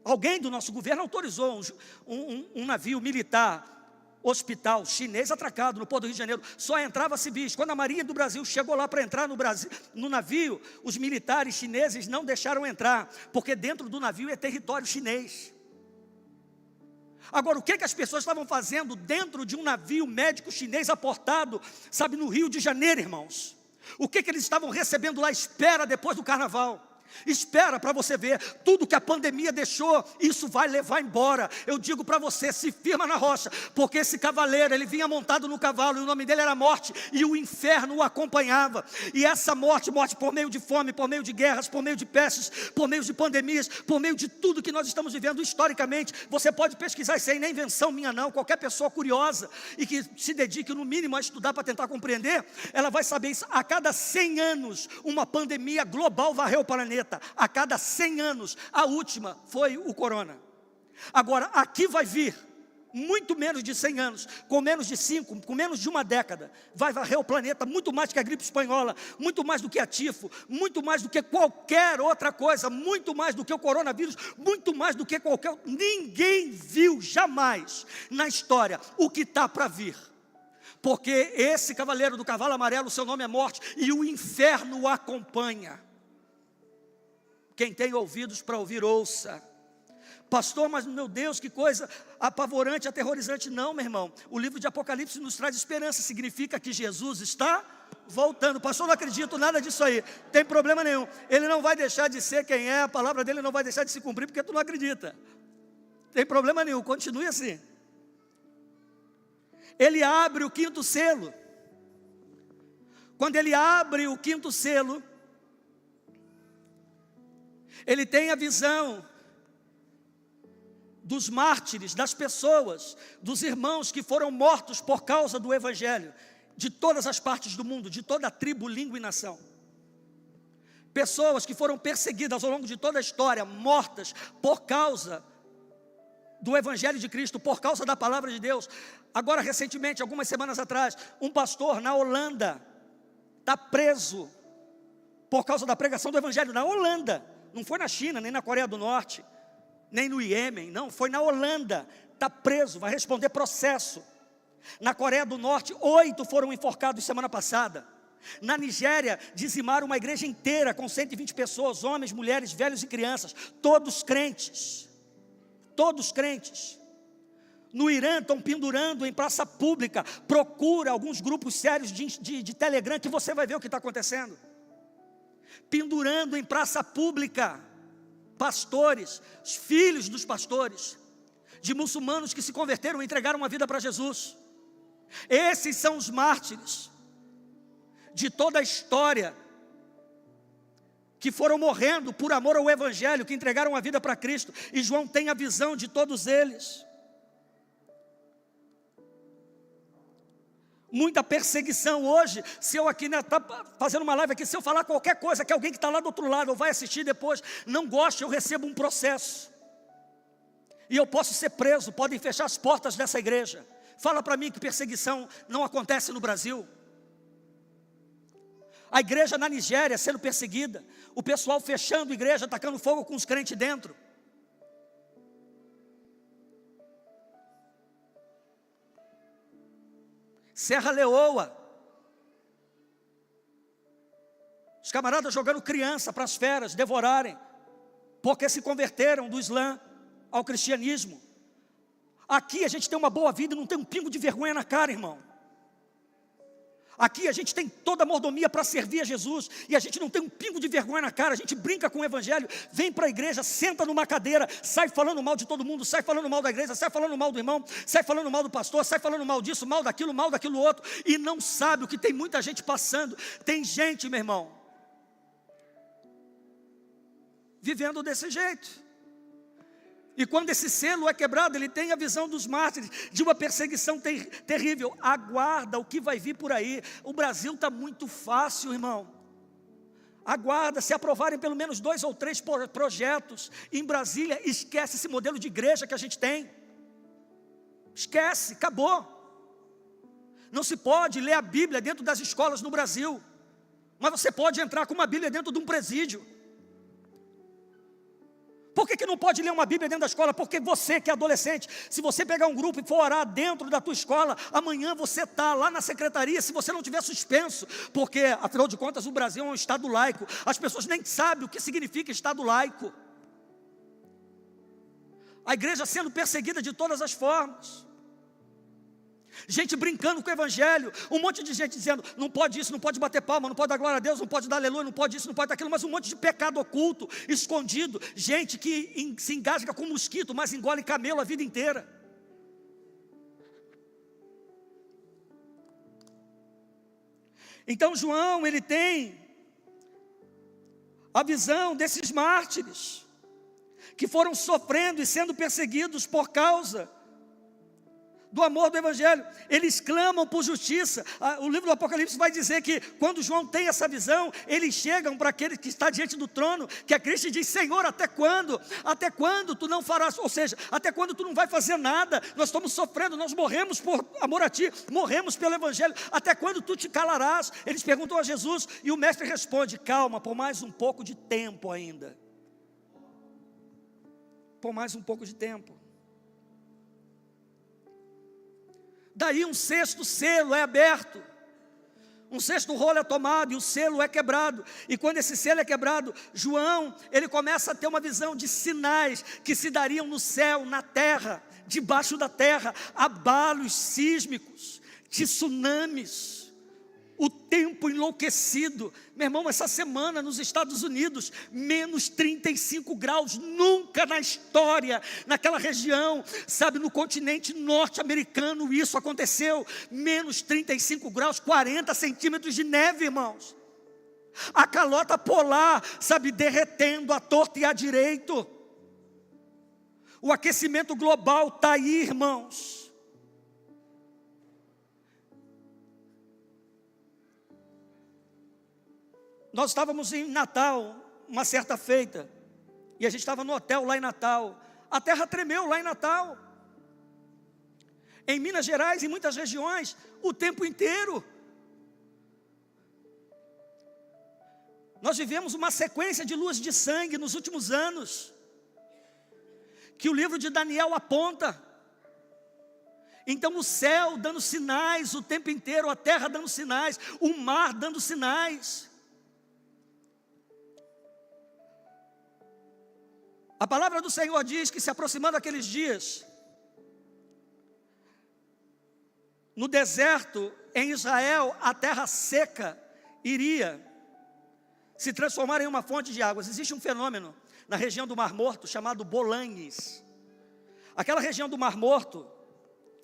Alguém do nosso governo autorizou um navio militar hospital chinês atracado no Porto do Rio de Janeiro, só entrava civis. Quando a Marinha do Brasil chegou lá para entrar no navio, os militares chineses não deixaram entrar, porque dentro do navio é território chinês. Agora, o que as pessoas estavam fazendo dentro de um navio médico chinês aportado, sabe, no Rio de Janeiro, irmãos? O que eles estavam recebendo lá? Espera depois do carnaval. Espera para você ver, tudo que a pandemia deixou, isso vai levar embora. Eu digo para você, se firma na rocha, porque esse cavaleiro, ele vinha montado no cavalo, e o nome dele era Morte, e o inferno o acompanhava. E essa morte por meio de fome, por meio de guerras, por meio de pestes, por meio de pandemias, por meio de tudo que nós estamos vivendo historicamente. Você pode pesquisar isso aí, não é invenção minha não. Qualquer pessoa curiosa e que se dedique no mínimo a estudar para tentar compreender, ela vai saber isso. A cada 100 anos, uma pandemia global varreu o planeta. A cada 100 anos, a última foi o corona. Agora, aqui vai vir, muito menos de 100 anos, com menos de 5, com menos de uma década, vai varrer o planeta, muito mais que a gripe espanhola, muito mais do que a tifo, muito mais do que qualquer outra coisa, muito mais do que o coronavírus, muito mais do que qualquer... Ninguém viu jamais na história o que está para vir. Porque esse cavaleiro do cavalo amarelo, seu nome é Morte, e o inferno o acompanha. Quem tem ouvidos para ouvir, ouça. Pastor, mas meu Deus, que coisa apavorante, aterrorizante. Não, meu irmão, o livro de Apocalipse nos traz esperança, significa que Jesus está voltando. Pastor, não acredito nada disso aí, tem problema nenhum. Ele não vai deixar de ser quem é, a palavra dele não vai deixar de se cumprir, porque tu não acredita. Tem problema nenhum, continue assim. Ele abre o 5º selo. Quando ele abre o 5º selo, ele tem a visão dos mártires, das pessoas, dos irmãos que foram mortos por causa do Evangelho, de todas as partes do mundo, de toda a tribo, língua e nação. Pessoas que foram perseguidas ao longo de toda a história, mortas por causa do Evangelho de Cristo, por causa da palavra de Deus. Agora, recentemente, algumas semanas atrás, um pastor na Holanda está preso por causa da pregação do Evangelho na Holanda. Não foi na China, nem na Coreia do Norte, nem no Iêmen, não, foi na Holanda. Está preso, vai responder processo. Na Coreia do Norte, 8 foram enforcados semana passada. Na Nigéria, dizimaram uma igreja inteira com 120 pessoas, homens, mulheres, velhos e crianças, todos crentes. Todos crentes. No Irã, estão pendurando em praça pública. Procura alguns grupos sérios de Telegram, que você vai ver o que está acontecendo. Pendurando em praça pública, pastores, os filhos dos pastores, de muçulmanos que se converteram e entregaram a vida para Jesus. Esses são os mártires de toda a história, que foram morrendo por amor ao Evangelho, que entregaram a vida para Cristo, e João tem a visão de todos eles. Muita perseguição hoje. Se eu aqui, tá fazendo uma live aqui, se eu falar qualquer coisa que alguém que está lá do outro lado ou vai assistir depois não goste, eu recebo um processo e eu posso ser preso, podem fechar as portas dessa igreja. Fala para mim que perseguição não acontece no Brasil. A igreja na Nigéria sendo perseguida, o pessoal fechando a igreja, tacando fogo com os crentes dentro. Serra Leoa, os camaradas jogando criança para as feras devorarem, porque se converteram do Islã ao cristianismo. Aqui a gente tem uma boa vida e não tem um pingo de vergonha na cara, irmão. Aqui a gente tem toda a mordomia para servir a Jesus, e a gente não tem um pingo de vergonha na cara. A gente brinca com o Evangelho, vem para a igreja, senta numa cadeira, sai falando mal de todo mundo, sai falando mal da igreja, sai falando mal do irmão, sai falando mal do pastor, sai falando mal disso, mal daquilo outro, e não sabe o que tem muita gente passando. Tem gente, meu irmão, vivendo desse jeito. E quando esse selo é quebrado, ele tem a visão dos mártires, de uma perseguição terrível. Aguarda o que vai vir por aí. O Brasil está muito fácil, irmão. Aguarda, se aprovarem pelo menos 2 ou 3 projetos em Brasília, esquece esse modelo de igreja que a gente tem. Esquece, acabou. Não se pode ler a Bíblia dentro das escolas no Brasil, mas você pode entrar com uma Bíblia dentro de um presídio. Por que não pode ler uma Bíblia dentro da escola? Porque você que é adolescente, se você pegar um grupo e for orar dentro da tua escola, amanhã você está lá na secretaria, se você não tiver suspenso, porque, afinal de contas, o Brasil é um estado laico. As pessoas nem sabem o que significa estado laico. A igreja sendo perseguida de todas as formas. Gente brincando com o evangelho, um monte de gente dizendo, não pode isso, não pode bater palma, não pode dar glória a Deus, não pode dar aleluia, não pode isso, não pode dar aquilo, mas um monte de pecado oculto, escondido, gente que se engasga com mosquito, mas engole camelo a vida inteira. Então João, ele tem a visão desses mártires, que foram sofrendo e sendo perseguidos por causa do amor do evangelho. Eles clamam por justiça. O livro do Apocalipse vai dizer que quando João tem essa visão, eles chegam para aquele que está diante do trono, que é Cristo, e diz, Senhor, até quando? Até quando tu não farás? Ou seja, até quando tu não vai fazer nada? Nós estamos sofrendo, nós morremos por amor a ti, morremos pelo evangelho, até quando tu te calarás? Eles perguntam a Jesus, e o mestre responde, calma, por mais um pouco de tempo ainda. Por mais um pouco de tempo. Daí um sexto selo é aberto, um sexto rolo é tomado e o selo é quebrado. E quando esse selo é quebrado, João, ele começa a ter uma visão de sinais que se dariam no céu, na terra, debaixo da terra, abalos sísmicos, tsunamis, o tempo enlouquecido. Meu irmão, essa semana nos Estados Unidos, menos 35 graus, nunca na história, naquela região, sabe, no continente norte-americano isso aconteceu, menos 35 graus, 40 centímetros de neve, irmãos. A calota polar, sabe, derretendo à torta e à direito. O aquecimento global está aí, irmãos. Nós estávamos em Natal, uma certa feita, e a gente estava no hotel lá em Natal. A terra tremeu lá em Natal. Em Minas Gerais, em muitas regiões, o tempo inteiro. Nós vivemos uma sequência de luas de sangue nos últimos anos, que o livro de Daniel aponta. Então o céu dando sinais o tempo inteiro, a terra dando sinais, o mar dando sinais. A palavra do Senhor diz que se aproximando aqueles dias, no deserto, em Israel, a terra seca iria se transformar em uma fonte de águas. Existe um fenômeno na região do Mar Morto chamado Bolanes. Aquela região do Mar Morto,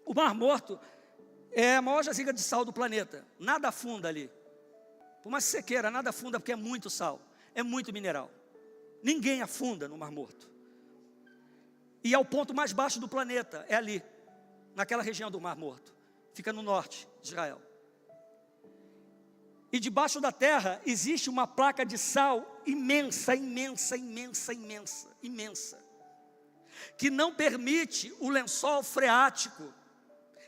o Mar Morto é a maior jaziga de sal do planeta. Nada afunda ali. Por mais que você queira, nada afunda porque é muito sal, é muito mineral. Ninguém afunda no Mar Morto. E é o ponto mais baixo do planeta, é ali, naquela região do Mar Morto. Fica no norte de Israel. E debaixo da terra existe uma placa de sal imensa, imensa, imensa, imensa, imensa, que não permite o lençol freático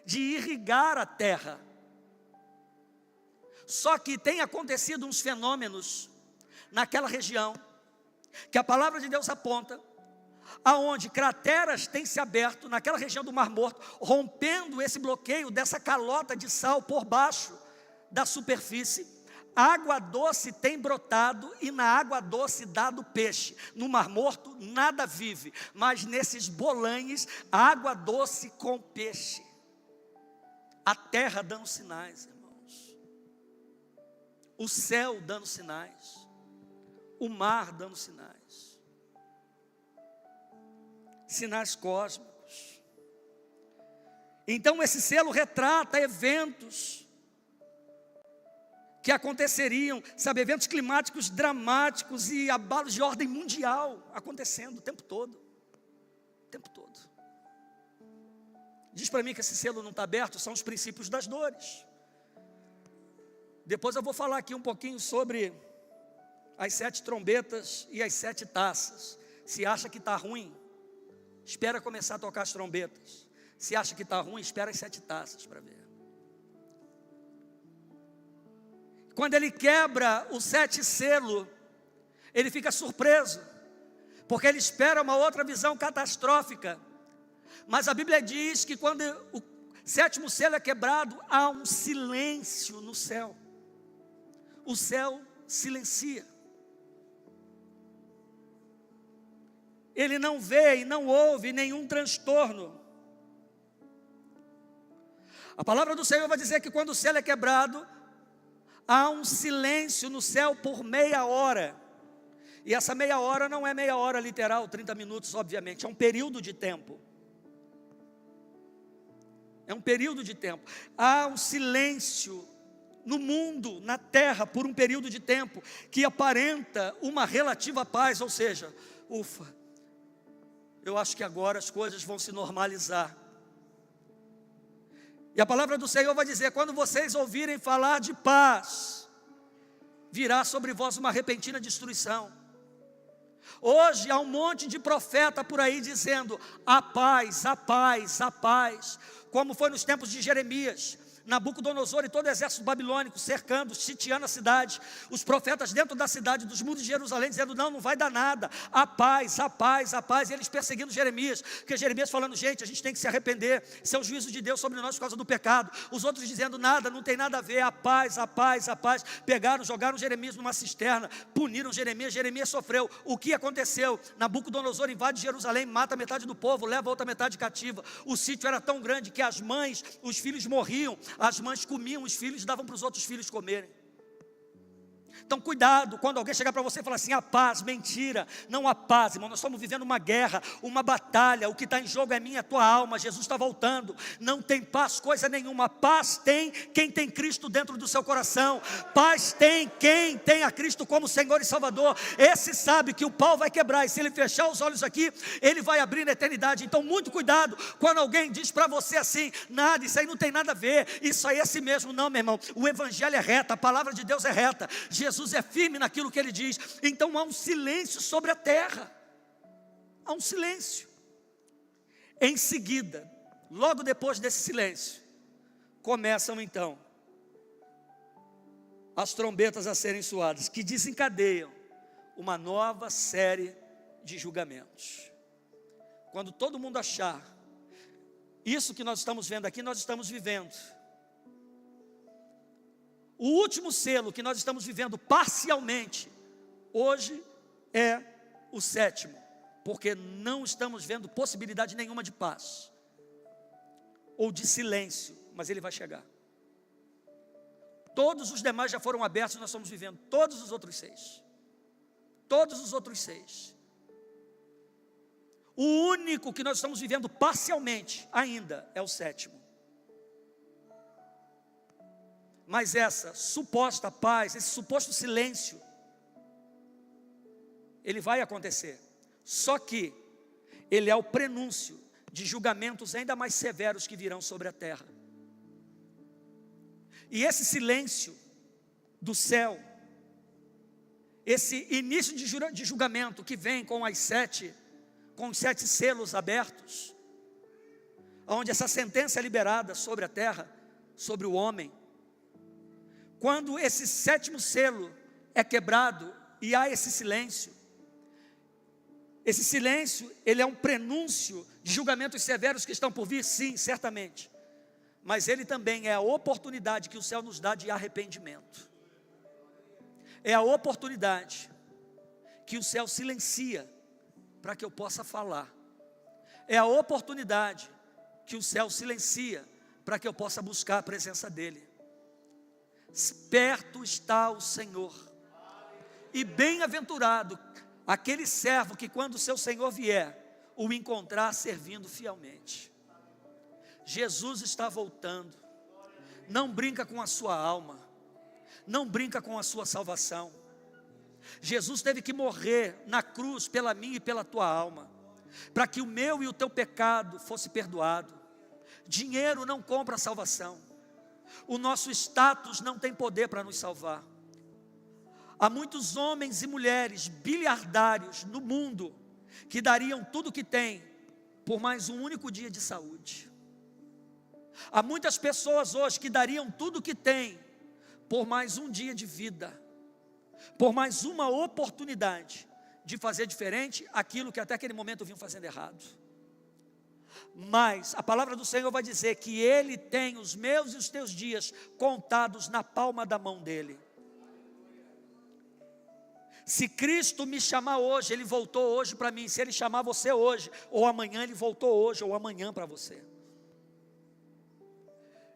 de irrigar a terra. Só que tem acontecido uns fenômenos naquela região, que a palavra de Deus aponta, aonde crateras têm se aberto naquela região do Mar Morto, rompendo esse bloqueio dessa calota de sal por baixo da superfície. Água doce tem brotado e na água doce dado peixe. No Mar Morto nada vive, mas nesses Bolanes, água doce com peixe. A terra dando sinais, irmãos. O céu dando sinais. O mar dando sinais. Sinais cósmicos. Então esse selo retrata eventos que aconteceriam, sabe, eventos climáticos dramáticos e abalos de ordem mundial acontecendo o tempo todo. O tempo todo. Diz para mim que esse selo não está aberto, são os princípios das dores. Depois eu vou falar aqui um pouquinho sobre as 7 trombetas e as 7 taças. Se acha que está ruim, espera começar a tocar as trombetas. Se acha que está ruim, espera as 7 taças para ver. Quando ele quebra o 7 selo, ele fica surpreso, porque ele espera uma outra visão catastrófica. Mas a Bíblia diz que quando o sétimo selo é quebrado, há um silêncio no céu. O céu silencia. Ele não vê e não ouve nenhum transtorno. A palavra do Senhor vai dizer que quando o selo é quebrado, há um silêncio no céu por meia hora. E essa meia hora não é meia hora literal, 30 minutos, obviamente, é um período de tempo. É um período de tempo. Há um silêncio no mundo, na terra, por um período de tempo, que aparenta uma relativa paz, ou seja, ufa, eu acho que agora as coisas vão se normalizar. E a palavra do Senhor vai dizer, quando vocês ouvirem falar de paz, virá sobre vós uma repentina destruição. Hoje há um monte de profeta por aí dizendo, a paz, a paz, a paz, como foi nos tempos de Jeremias. Nabucodonosor e todo o exército babilônico cercando, sitiando a cidade, os profetas dentro da cidade, dos muros de Jerusalém, dizendo, não vai dar nada, a paz, a paz, a paz, e eles perseguindo Jeremias, porque Jeremias falando, gente, a gente tem que se arrepender, isso é o juízo de Deus sobre nós por causa do pecado, os outros dizendo, nada, não tem nada a ver, a paz, a paz, a paz, pegaram, jogaram Jeremias numa cisterna, puniram Jeremias, Jeremias sofreu. O que aconteceu? Nabucodonosor invade Jerusalém, mata metade do povo, leva a outra metade cativa, o sítio era tão grande que as mães, os filhos morriam, as mães comiam os filhos e davam para os outros filhos comerem. Então cuidado, quando alguém chegar para você e falar assim, a paz, mentira, não há paz, irmão, nós estamos vivendo uma guerra, uma batalha, o que está em jogo é minha, a tua alma, Jesus está voltando, não tem paz, coisa nenhuma, paz tem quem tem Cristo dentro do seu coração, paz tem quem tem a Cristo como Senhor e Salvador, esse sabe que o pau vai quebrar, e se ele fechar os olhos aqui, ele vai abrir na eternidade. Então muito cuidado, quando alguém diz para você assim, nada, isso aí não tem nada a ver, isso aí é assim mesmo, não meu irmão, o evangelho é reto, a palavra de Deus é reta, Jesus é firme naquilo que ele diz. Então há um silêncio sobre a terra, há um silêncio. Em seguida, logo depois desse silêncio, começam então as trombetas a serem soadas, que desencadeiam uma nova série de julgamentos. Quando todo mundo achar, isso que nós estamos vendo aqui, nós estamos vivendo. O último selo que nós estamos vivendo parcialmente, hoje é o sétimo, porque não estamos vendo possibilidade nenhuma de paz, ou de silêncio, mas ele vai chegar. Todos os demais já foram abertos, nós estamos vivendo todos os outros 6. Todos os outros 6. O único que nós estamos vivendo parcialmente ainda é o sétimo. Mas essa suposta paz, esse suposto silêncio, ele vai acontecer. Só que ele é o prenúncio de julgamentos ainda mais severos que virão sobre a terra. E esse silêncio do céu, esse início de julgamento que vem com os 7 selos abertos, onde essa sentença é liberada sobre a terra, sobre o homem. Quando esse sétimo selo é quebrado e há esse silêncio, ele é um prenúncio de julgamentos severos que estão por vir, sim, certamente. Mas ele também é a oportunidade que o céu nos dá de arrependimento. É a oportunidade que o céu silencia para que eu possa falar. É a oportunidade que o céu silencia para que eu possa buscar a presença dEle. Perto está o Senhor, e bem-aventurado aquele servo que quando o seu Senhor vier, o encontrar servindo fielmente. Jesus está voltando. Não brinca com a sua alma, não brinca com a sua salvação. Jesus teve que morrer na cruz pela minha e pela tua alma, para que o meu e o teu pecado fosse perdoado. Dinheiro não compra a salvação. O nosso status não tem poder para nos salvar. Há muitos homens e mulheres bilhardários no mundo que dariam tudo o que têm por mais um único dia de saúde. Há muitas pessoas hoje que dariam tudo o que têm por mais um dia de vida, por mais uma oportunidade de fazer diferente aquilo que até aquele momento vinham fazendo errado. Mas a palavra do Senhor vai dizer que Ele tem os meus e os teus dias contados na palma da mão dEle. Se Cristo me chamar hoje, Ele voltou hoje para mim. Se Ele chamar você hoje, ou amanhã, Ele voltou hoje, ou amanhã para você.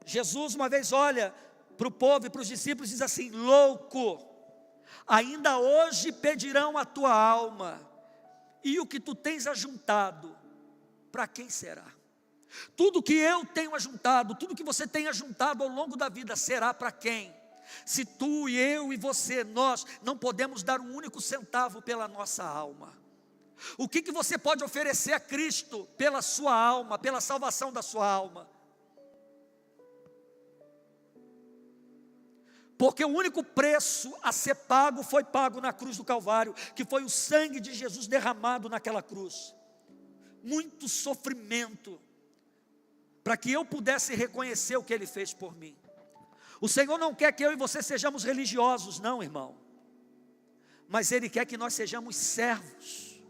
Jesus uma vez olha para o povo e para os discípulos e diz assim: louco, ainda hoje pedirão a tua alma, e o que tu tens ajuntado, para quem será? Tudo que eu tenho ajuntado, tudo que você tem ajuntado ao longo da vida, será para quem? Se tu e eu e você, nós não podemos dar um único centavo pela nossa alma. O que você pode oferecer a Cristo pela sua alma, pela salvação da sua alma? Porque o único preço a ser pago foi pago na cruz do Calvário, que foi o sangue de Jesus derramado naquela cruz. Muito sofrimento, para que eu pudesse reconhecer o que Ele fez por mim. O Senhor não quer que eu e você sejamos religiosos, não, irmão. Mas Ele quer que nós sejamos servos.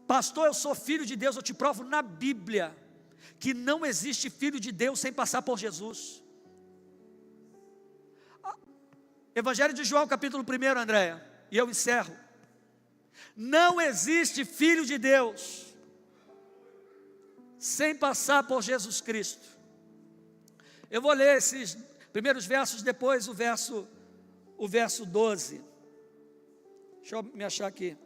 Pastor, eu sou filho de Deus. Eu te provo na Bíblia que não existe filho de Deus sem passar por Jesus. Evangelho de João, capítulo 1, Andréia, e eu encerro. Não existe filho de Deus sem passar por Jesus Cristo. Eu vou ler esses primeiros versos, depois o verso 12. Deixa eu me achar aqui.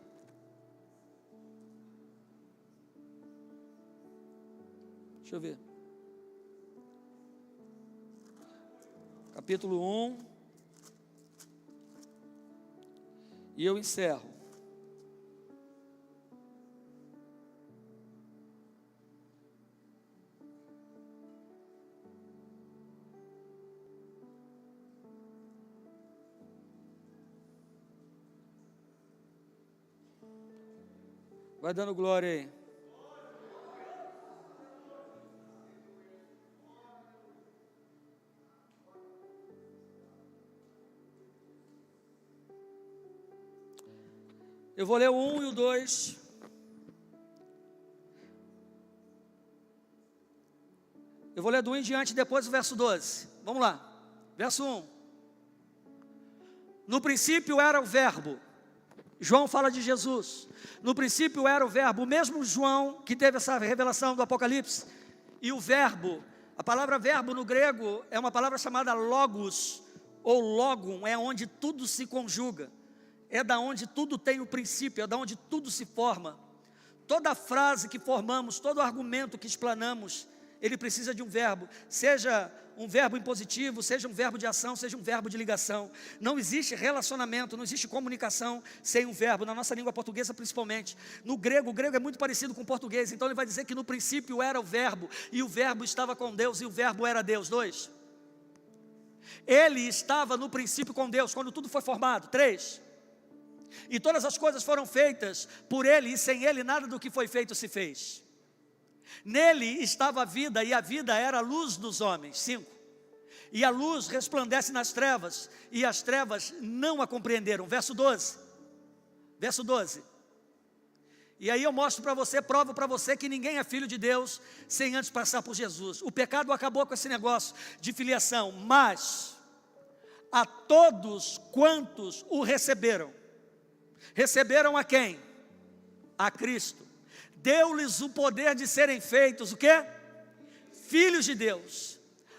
Deixa eu ver. Capítulo 1. E eu encerro. Vai dando glória aí. Eu vou ler o 1 e o 2. Eu vou ler do 1 em diante, depois o verso 12. Vamos lá. Verso 1. No princípio era o verbo. João fala de Jesus. No princípio era o verbo. O mesmo João que teve essa revelação do Apocalipse. E o verbo, a palavra verbo no grego é uma palavra chamada logos, ou logum, é onde tudo se conjuga. É da onde tudo tem o princípio, é da onde tudo se forma. Toda frase que formamos, todo argumento que explanamos, ele precisa de um verbo. Seja um verbo impositivo, seja um verbo de ação, seja um verbo de ligação. Não existe relacionamento, não existe comunicação sem um verbo, na nossa língua portuguesa principalmente. No grego, o grego é muito parecido com o português, então ele vai dizer que no princípio era o verbo, e o verbo estava com Deus, e o verbo era Deus. 2. Ele estava no princípio com Deus, quando tudo foi formado. 3. E todas as coisas foram feitas por Ele, e sem Ele nada do que foi feito se fez. Nele estava a vida, e a vida era a luz dos homens. 5. E a luz resplandece nas trevas, e as trevas não a compreenderam. Verso 12. Verso 12. E aí eu mostro para você, provo para você que ninguém é filho de Deus sem antes passar por Jesus. O pecado acabou com esse negócio de filiação, mas a todos quantos o receberam. Receberam a quem? A Cristo. Deu-lhes o poder de serem feitos o quê? Filhos de Deus.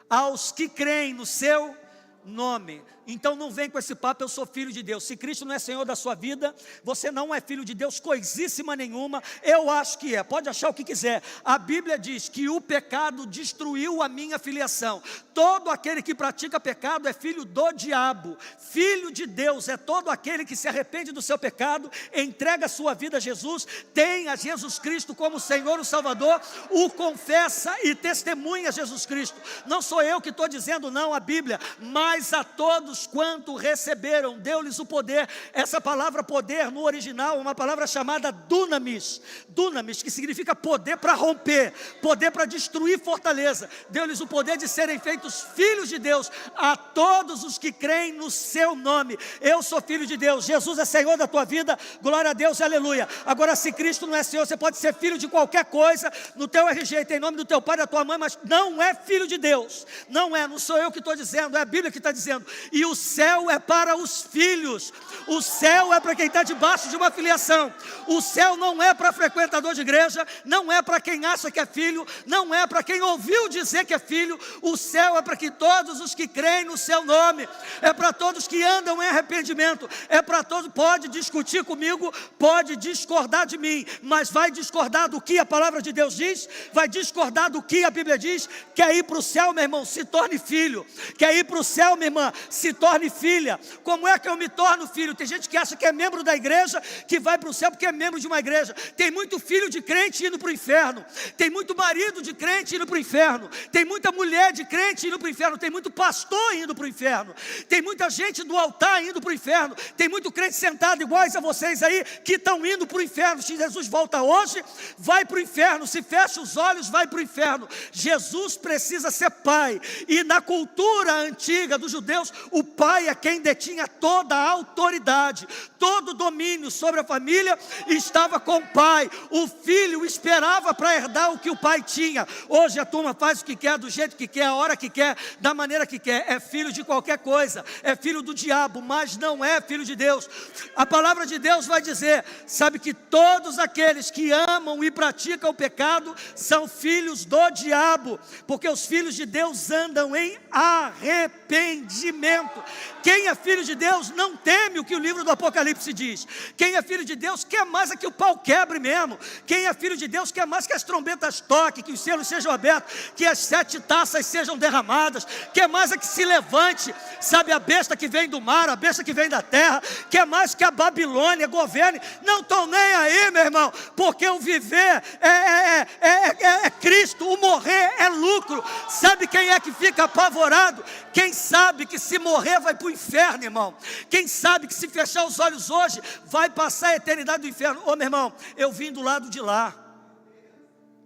Aos que creem no seu nome. Então não vem com esse papo, eu sou filho de Deus. Se Cristo não é Senhor da sua vida, você não é filho de Deus coisíssima nenhuma. Eu acho que é, pode achar o que quiser. A Bíblia diz que o pecado destruiu a minha filiação. Todo aquele que pratica pecado é filho do diabo. Filho de Deus é todo aquele que se arrepende do seu pecado, entrega a sua vida a Jesus, tem a Jesus Cristo como Senhor e Salvador, o confessa e testemunha Jesus Cristo. Não sou eu que estou dizendo não, a Bíblia, mas a todos todos quanto receberam, deu-lhes o poder. Essa palavra poder no original é uma palavra chamada dunamis. Dunamis, que significa poder para romper, poder para destruir fortaleza. Deu-lhes o poder de serem feitos filhos de Deus a todos os que creem no seu nome. Eu sou filho de Deus, Jesus é Senhor da tua vida, glória a Deus, aleluia. Agora, se Cristo não é Senhor, você pode ser filho de qualquer coisa, no teu RG tem nome do teu pai, da tua mãe, mas não é filho de Deus. Não sou eu que estou dizendo, é a Bíblia que está dizendo. E o céu é para os filhos, o céu é para quem está debaixo de uma filiação. O céu não é para frequentador de igreja, não é para quem acha que é filho, não é para quem ouviu dizer que é filho. O céu é para que todos os que creem no seu nome, é para todos que andam em arrependimento, é para todos. Pode discutir comigo, pode discordar de mim, mas vai discordar do que a palavra de Deus diz, vai discordar do que a Bíblia diz. Quer ir para o céu, meu irmão, se torne filho. Quer ir para o céu, minha irmã, se torne filha. Como é que eu me torno filho? Tem gente que acha que é membro da igreja, que vai para o céu porque é membro de uma igreja. Tem muito filho de crente indo para o inferno, tem muito marido de crente indo para o inferno, tem muita mulher de crente indo para o inferno, tem muito pastor indo para o inferno, tem muita gente do altar indo para o inferno, tem muito crente sentado iguais a vocês aí, que estão indo para o inferno. Se Jesus volta hoje, vai para o inferno. Se fecha os olhos, vai para o inferno. Jesus precisa ser pai, e na cultura antiga dos judeus, o pai é quem detinha toda a autoridade, todo o domínio sobre a família estava com o pai. O filho esperava para herdar o que o pai tinha. Hoje a turma faz o que quer, do jeito que quer, a hora que quer, da maneira que quer. É filho de qualquer coisa, é filho do diabo, mas não é filho de Deus. A palavra de Deus vai dizer, sabe, que todos aqueles que amam e praticam o pecado são filhos do diabo, porque os filhos de Deus andam em arrependimento. Quem é filho de Deus não teme o que o livro do Apocalipse diz. Quem é filho de Deus quer mais é que o pau quebre mesmo. Quem é filho de Deus quer mais que as trombetas toquem, que os selos sejam abertos, que as 7 taças sejam derramadas, quer mais é que se levante, sabe, a besta que vem do mar, a besta que vem da terra, quer mais que a Babilônia governe. Não estão nem aí, meu irmão, porque o viver é Cristo, o morrer é lucro. Sabe quem é que fica apavorado? Quem sabe que se morrer vai para o inferno, irmão. Quem sabe que se fechar os olhos hoje vai passar a eternidade do inferno. Ô, meu irmão, eu vim do lado de lá,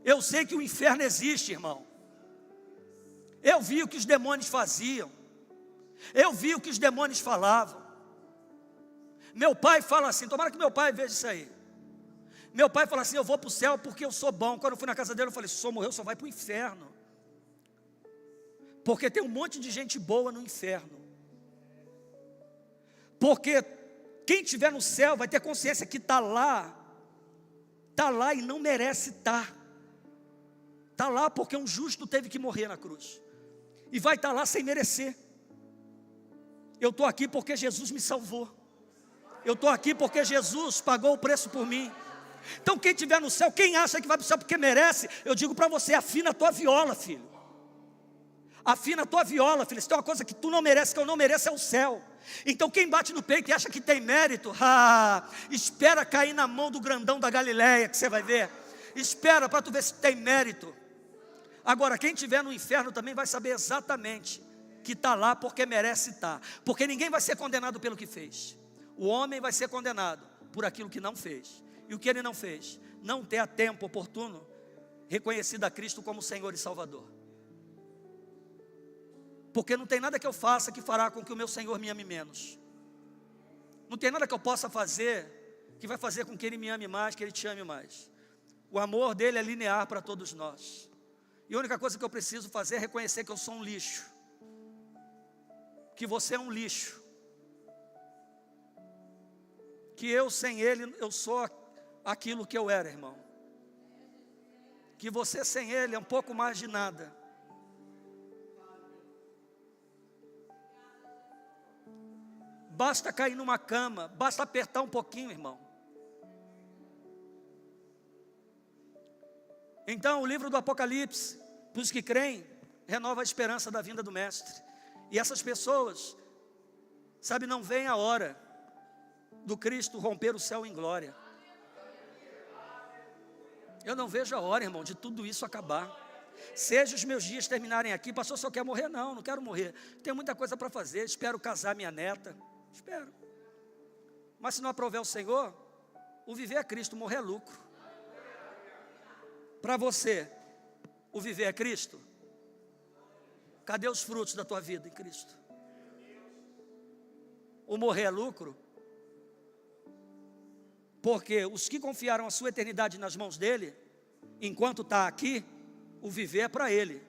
eu sei que o inferno existe, irmão. Eu vi o que os demônios faziam, eu vi o que os demônios falavam. Meu pai fala assim, tomara que meu pai veja isso aí. Meu pai fala assim, eu vou para o céu porque eu sou bom. Quando eu fui na casa dele, eu falei, se o senhor morreu, só vai para o inferno, porque tem um monte de gente boa no inferno. Porque quem estiver no céu vai ter consciência que está lá e não merece estar. Está lá porque um justo teve que morrer na cruz, e vai estar lá sem merecer. Eu estou aqui porque Jesus me salvou. Eu estou aqui porque Jesus pagou o preço por mim. Então quem estiver no céu, quem acha que vai para o céu porque merece, eu digo para você, afina a tua viola, filho. Afina a tua viola, filho. Se tem uma coisa que tu não merece, que eu não mereço, é o céu. Então quem bate no peito e acha que tem mérito, espera cair na mão do grandão da Galileia, que você vai ver. Espera para tu ver se tem mérito. Agora, quem estiver no inferno também vai saber exatamente que está lá porque merece estar. Porque ninguém vai ser condenado pelo que fez. O homem vai ser condenado por aquilo que não fez. E o que ele não fez? Não ter a tempo oportuno reconhecido a Cristo como Senhor e Salvador. Porque não tem nada que eu faça que fará com que o meu Senhor me ame menos. Não tem nada que eu possa fazer que vai fazer com que Ele me ame mais, que Ele te ame mais. O amor dele é linear para todos nós. E a única coisa que eu preciso fazer é reconhecer que eu sou um lixo. Que você é um lixo. Que eu sem Ele, eu sou aquilo que eu era, irmão. Que você sem Ele é um pouco mais de nada. Basta cair numa cama, basta apertar um pouquinho, irmão. Então, o livro do Apocalipse, para os que creem, renova a esperança da vinda do Mestre. E essas pessoas, sabe, não vem a hora do Cristo romper o céu em glória. Eu não vejo a hora, irmão, de tudo isso acabar. Seja os meus dias terminarem aqui, pastor, só quer morrer? Não, não quero morrer. Tenho muita coisa para fazer, espero casar minha neta, espero. Mas se não aprover o Senhor, o viver é Cristo, morrer é lucro. Para você, o viver é Cristo? Cadê os frutos da tua vida em Cristo? O morrer é lucro? Porque os que confiaram a sua eternidade nas mãos dele, enquanto está aqui, o viver é para ele.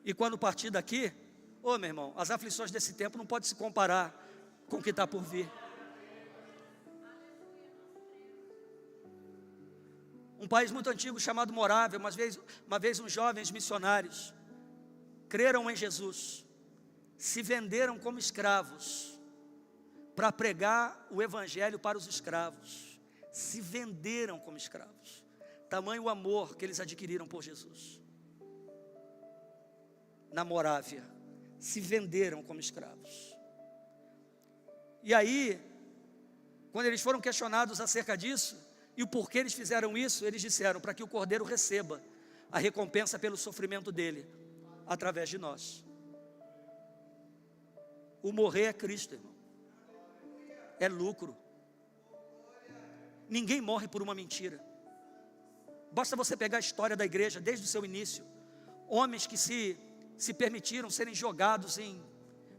E quando partir daqui, ô meu irmão, as aflições desse tempo não podem se comparar com o que está por vir. Um país muito antigo chamado Morávia, uma vez uns jovens missionários creram em Jesus, se venderam como escravos para pregar o evangelho para os escravos. Se venderam como escravos. Tamanho o amor que eles adquiriram por Jesus. Na Morávia, se venderam como escravos. E aí, quando eles foram questionados acerca disso, e o porquê eles fizeram isso, eles disseram: para que o Cordeiro receba a recompensa pelo sofrimento dele, através de nós. O morrer é Cristo, irmão. É lucro. Ninguém morre por uma mentira. Basta você pegar a história da igreja desde o seu início. Homens que se permitiram serem jogados em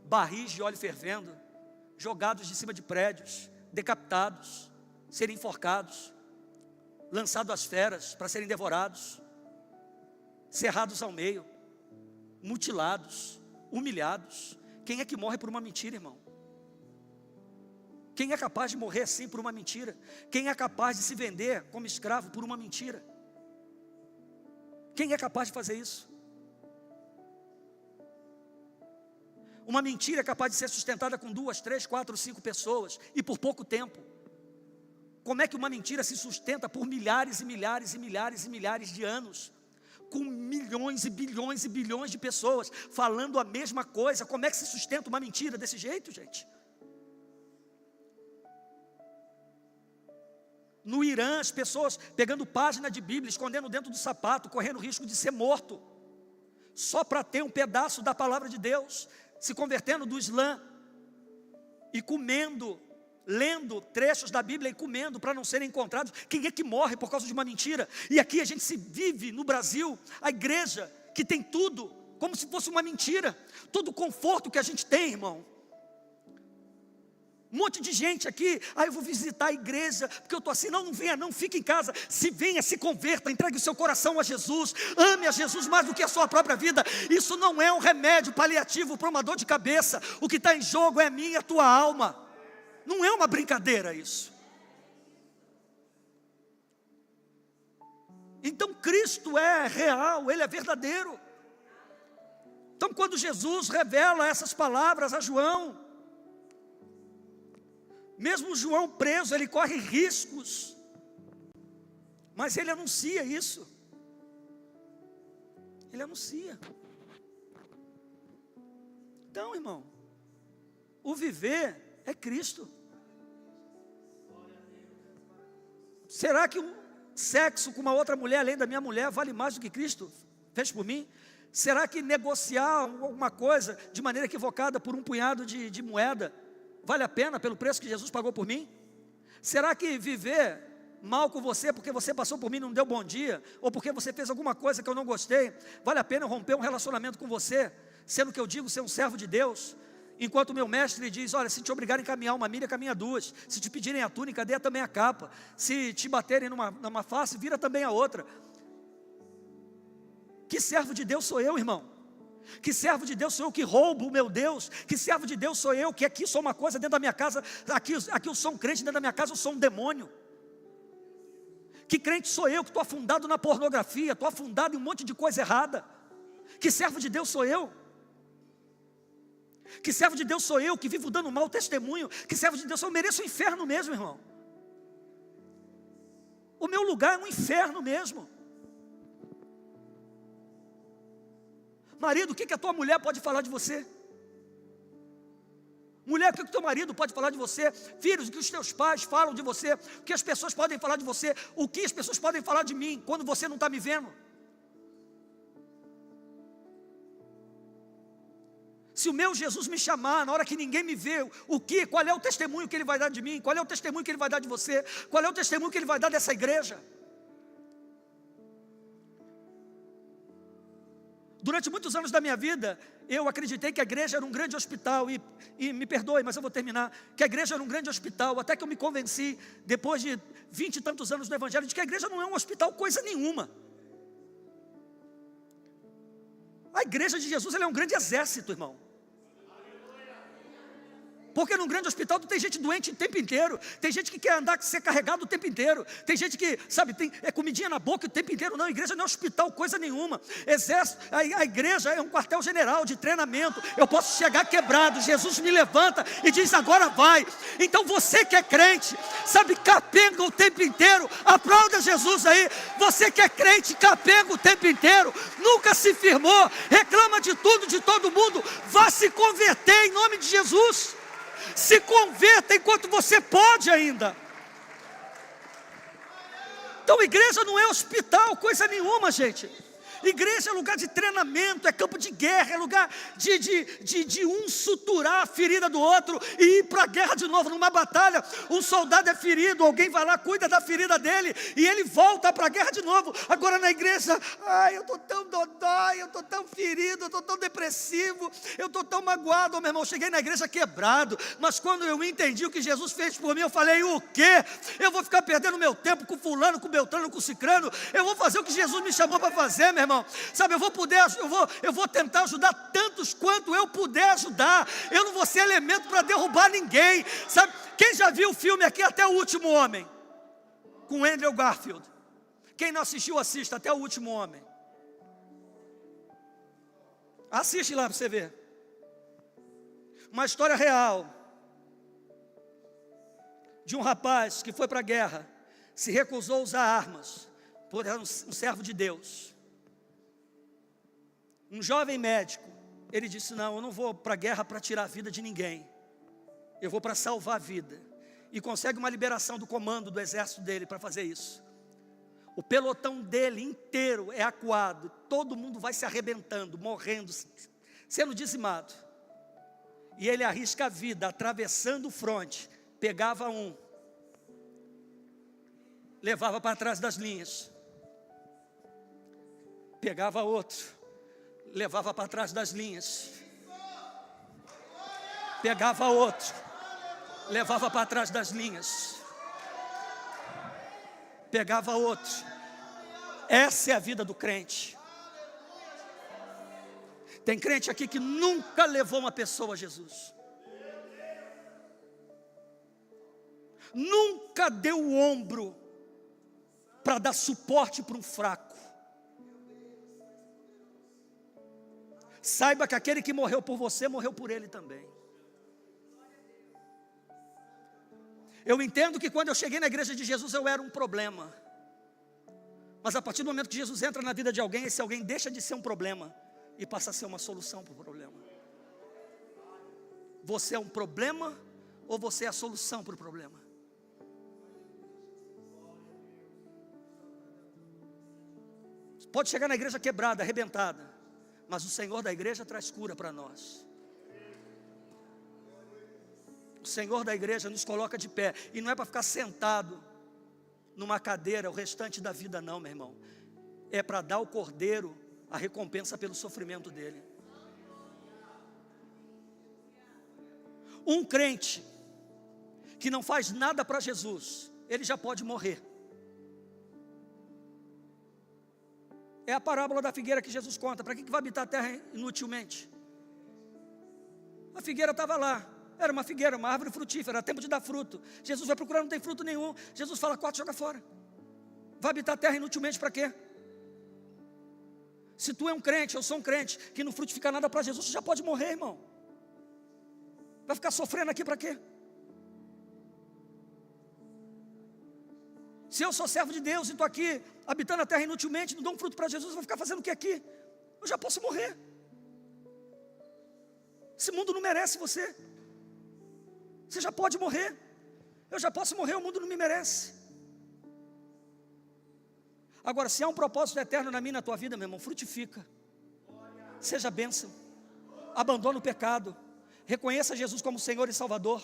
barris de óleo fervendo, jogados de cima de prédios, decapitados, serem enforcados, lançados às feras para serem devorados, cerrados ao meio, mutilados, humilhados. Quem é que morre por uma mentira, irmão? Quem é capaz de morrer assim por uma mentira? Quem é capaz de se vender como escravo por uma mentira? Quem é capaz de fazer isso? Uma mentira é capaz de ser sustentada com 2, 3, 4, 5 pessoas e por pouco tempo. Como é que uma mentira se sustenta por milhares e milhares e milhares e milhares de anos? Com milhões e bilhões e bilhões de pessoas falando a mesma coisa. Como é que se sustenta uma mentira desse jeito, gente? No Irã, as pessoas pegando página de Bíblia, escondendo dentro do sapato, correndo o risco de ser morto, só para ter um pedaço da palavra de Deus, se convertendo do Islã, e comendo, lendo trechos da Bíblia e comendo para não serem encontrados. Quem é que morre por causa de uma mentira? E aqui a gente se vive no Brasil, a igreja que tem tudo, como se fosse uma mentira, todo o conforto que a gente tem, irmão. Um monte de gente aqui, eu vou visitar a igreja, porque eu estou assim. Não, não venha não, fique em casa. Se venha, se converta, entregue o seu coração a Jesus, ame a Jesus mais do que a sua própria vida. Isso não é um remédio paliativo para uma dor de cabeça. O que está em jogo é a minha e a tua alma. Não é uma brincadeira isso. Então Cristo é real, Ele é verdadeiro. Então quando Jesus revela essas palavras a João, mesmo João preso, ele corre riscos, mas ele anuncia isso. Ele anuncia. Então, irmão, o viver é Cristo. Será que um sexo com uma outra mulher, além da minha mulher, vale mais do que Cristo fez por mim? Será que negociar alguma coisa de maneira equivocada por um punhado de moeda vale a pena pelo preço que Jesus pagou por mim? Será que viver mal com você porque você passou por mim e não deu bom dia, ou porque você fez alguma coisa que eu não gostei, vale a pena romper um relacionamento com você, sendo que eu digo ser um servo de Deus, enquanto o meu mestre diz: olha, se te obrigarem a caminhar uma milha, caminha 2, se te pedirem a túnica, dê também a capa, se te baterem numa face, vira também a outra. Que servo de Deus sou eu, irmão? Que servo de Deus sou eu que roubo o meu Deus? Que servo de Deus sou eu que aqui sou uma coisa dentro da minha casa, aqui eu sou um crente, dentro da minha casa eu sou um demônio? Que crente sou eu que estou afundado na pornografia, estou afundado em um monte de coisa errada? Que servo de Deus sou eu? Que servo de Deus sou eu que vivo dando mau testemunho? Que servo de Deus sou eu? Eu mereço o inferno mesmo, irmão. O meu lugar é um inferno mesmo. Marido, o que a tua mulher pode falar de você? Mulher, o que o teu marido pode falar de você? Filhos, o que os teus pais falam de você? O que as pessoas podem falar de você? O que as pessoas podem falar de mim quando você não está me vendo? Se o meu Jesus me chamar, na hora que ninguém me vê, qual é o testemunho que Ele vai dar de mim? Qual é o testemunho que Ele vai dar de você? Qual é o testemunho que Ele vai dar dessa igreja? Durante muitos anos da minha vida, eu acreditei que a igreja era um grande hospital, e me perdoe, mas eu vou terminar, que a igreja era um grande hospital, até que eu me convenci, depois de 20 e tantos anos do Evangelho, de que a igreja não é um hospital coisa nenhuma. A igreja de Jesus, ela é um grande exército, irmão. Porque num grande hospital tem gente doente o tempo inteiro. Tem gente que quer andar, ser carregado o tempo inteiro. Tem gente que, sabe, tem comidinha na boca o tempo inteiro. Não, a igreja não é hospital, coisa nenhuma. Exército, a igreja é um quartel general de treinamento. Eu posso chegar quebrado, Jesus me levanta e diz, agora vai. Então você que é crente, sabe, capenga o tempo inteiro. Aplauda Jesus aí. Você que é crente, capenga o tempo inteiro. Nunca se firmou, reclama de tudo, de todo mundo. Vá se converter em nome de Jesus. Se converta enquanto você pode ainda. Então igreja não é hospital, coisa nenhuma, gente. Igreja é lugar de treinamento, é campo de guerra, é lugar de um suturar a ferida do outro e ir para a guerra de novo. Numa batalha, um soldado é ferido, alguém vai lá, cuida da ferida dele e ele volta para a guerra de novo. Agora na igreja, eu estou tão dodói, eu estou tão ferido, eu estou tão depressivo, eu estou tão magoado. Meu irmão, cheguei na igreja quebrado, mas quando eu entendi o que Jesus fez por mim, eu falei, o quê? Eu vou ficar perdendo meu tempo com fulano, com beltrano, com cicrano? Eu vou fazer o que Jesus me chamou para fazer, meu irmão. Sabe, eu vou tentar ajudar tantos quanto eu puder ajudar. Eu não vou ser elemento para derrubar ninguém. Sabe, quem já viu o filme aqui Até o Último Homem? Com Andrew Garfield. Quem não assistiu, assista, Até o Último Homem. Assiste lá para você ver. Uma história real de um rapaz que foi para a guerra, se recusou a usar armas, por ser um servo de Deus. Um jovem médico, ele disse, não, eu não vou para a guerra para tirar a vida de ninguém. Eu vou para salvar a vida. E consegue uma liberação do comando do exército dele para fazer isso. O pelotão dele inteiro é acuado. Todo mundo vai se arrebentando, morrendo, sendo dizimado. E ele arrisca a vida, atravessando o fronte. Pegava um, levava para trás das linhas. Pegava outro, levava para trás das linhas. Pegava outro, levava para trás das linhas. Pegava outro. Essa é a vida do crente. Tem crente aqui que nunca levou uma pessoa a Jesus. Nunca deu o ombro para dar suporte para um fraco. Saiba que aquele que morreu por você, morreu por ele também. Eu entendo que quando eu cheguei na igreja de Jesus, eu era um problema. Mas a partir do momento que Jesus entra na vida de alguém, esse alguém deixa de ser um problema e passa a ser uma solução para o problema. Você é um problema ou você é a solução para o problema? Pode chegar na igreja quebrada, arrebentada, mas o Senhor da igreja traz cura para nós. O Senhor da igreja nos coloca de pé. E não é para ficar sentado numa cadeira o restante da vida não, meu irmão. É para dar ao cordeiro a recompensa pelo sofrimento dele. Um crente que não faz nada para Jesus, ele já pode morrer. É a parábola da figueira que Jesus conta. Para que vai habitar a terra inutilmente? A figueira estava lá. Era uma figueira, uma árvore frutífera, era tempo de dar fruto. Jesus vai procurar, não tem fruto nenhum. Jesus fala, corta, joga fora. Vai habitar a terra inutilmente para quê? Se tu é um crente, eu sou um crente, que não frutifica nada para Jesus, você já pode morrer, irmão. Vai ficar sofrendo aqui para quê? Se eu sou servo de Deus e estou aqui habitando a terra inutilmente, não dou um fruto para Jesus, eu vou ficar fazendo o que aqui? Eu já posso morrer. Esse mundo não merece você. Você já pode morrer. Eu já posso morrer, o mundo não me merece. Agora, se há um propósito eterno na minha e na tua vida, meu irmão, frutifica. Seja bênção. Abandona o pecado. Reconheça Jesus como Senhor e Salvador.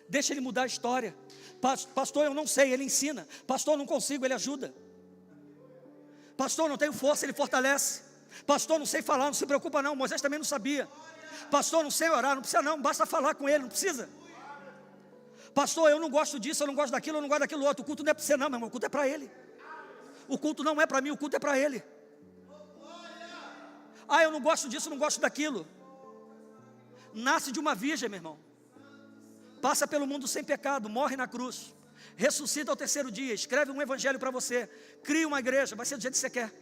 Deixa Ele mudar a história. Pastor, eu não sei, Ele ensina. Pastor, eu não consigo, Ele ajuda. Pastor, eu não tenho força, Ele fortalece. Pastor, eu não sei falar, não se preocupa não. Moisés também não sabia. Pastor, eu não sei orar, não precisa não, basta falar com Ele, não precisa. Pastor, eu não gosto disso, eu não gosto daquilo, eu não gosto daquilo outro. O culto não é para você não, meu irmão, o culto é para Ele. O culto não é para mim, o culto é para Ele. Ah, eu não gosto disso, não gosto daquilo. Nasce de uma virgem, meu irmão. Passa pelo mundo sem pecado, morre na cruz, ressuscita ao terceiro dia, escreve um evangelho para você, cria uma igreja, vai ser do jeito que você quer.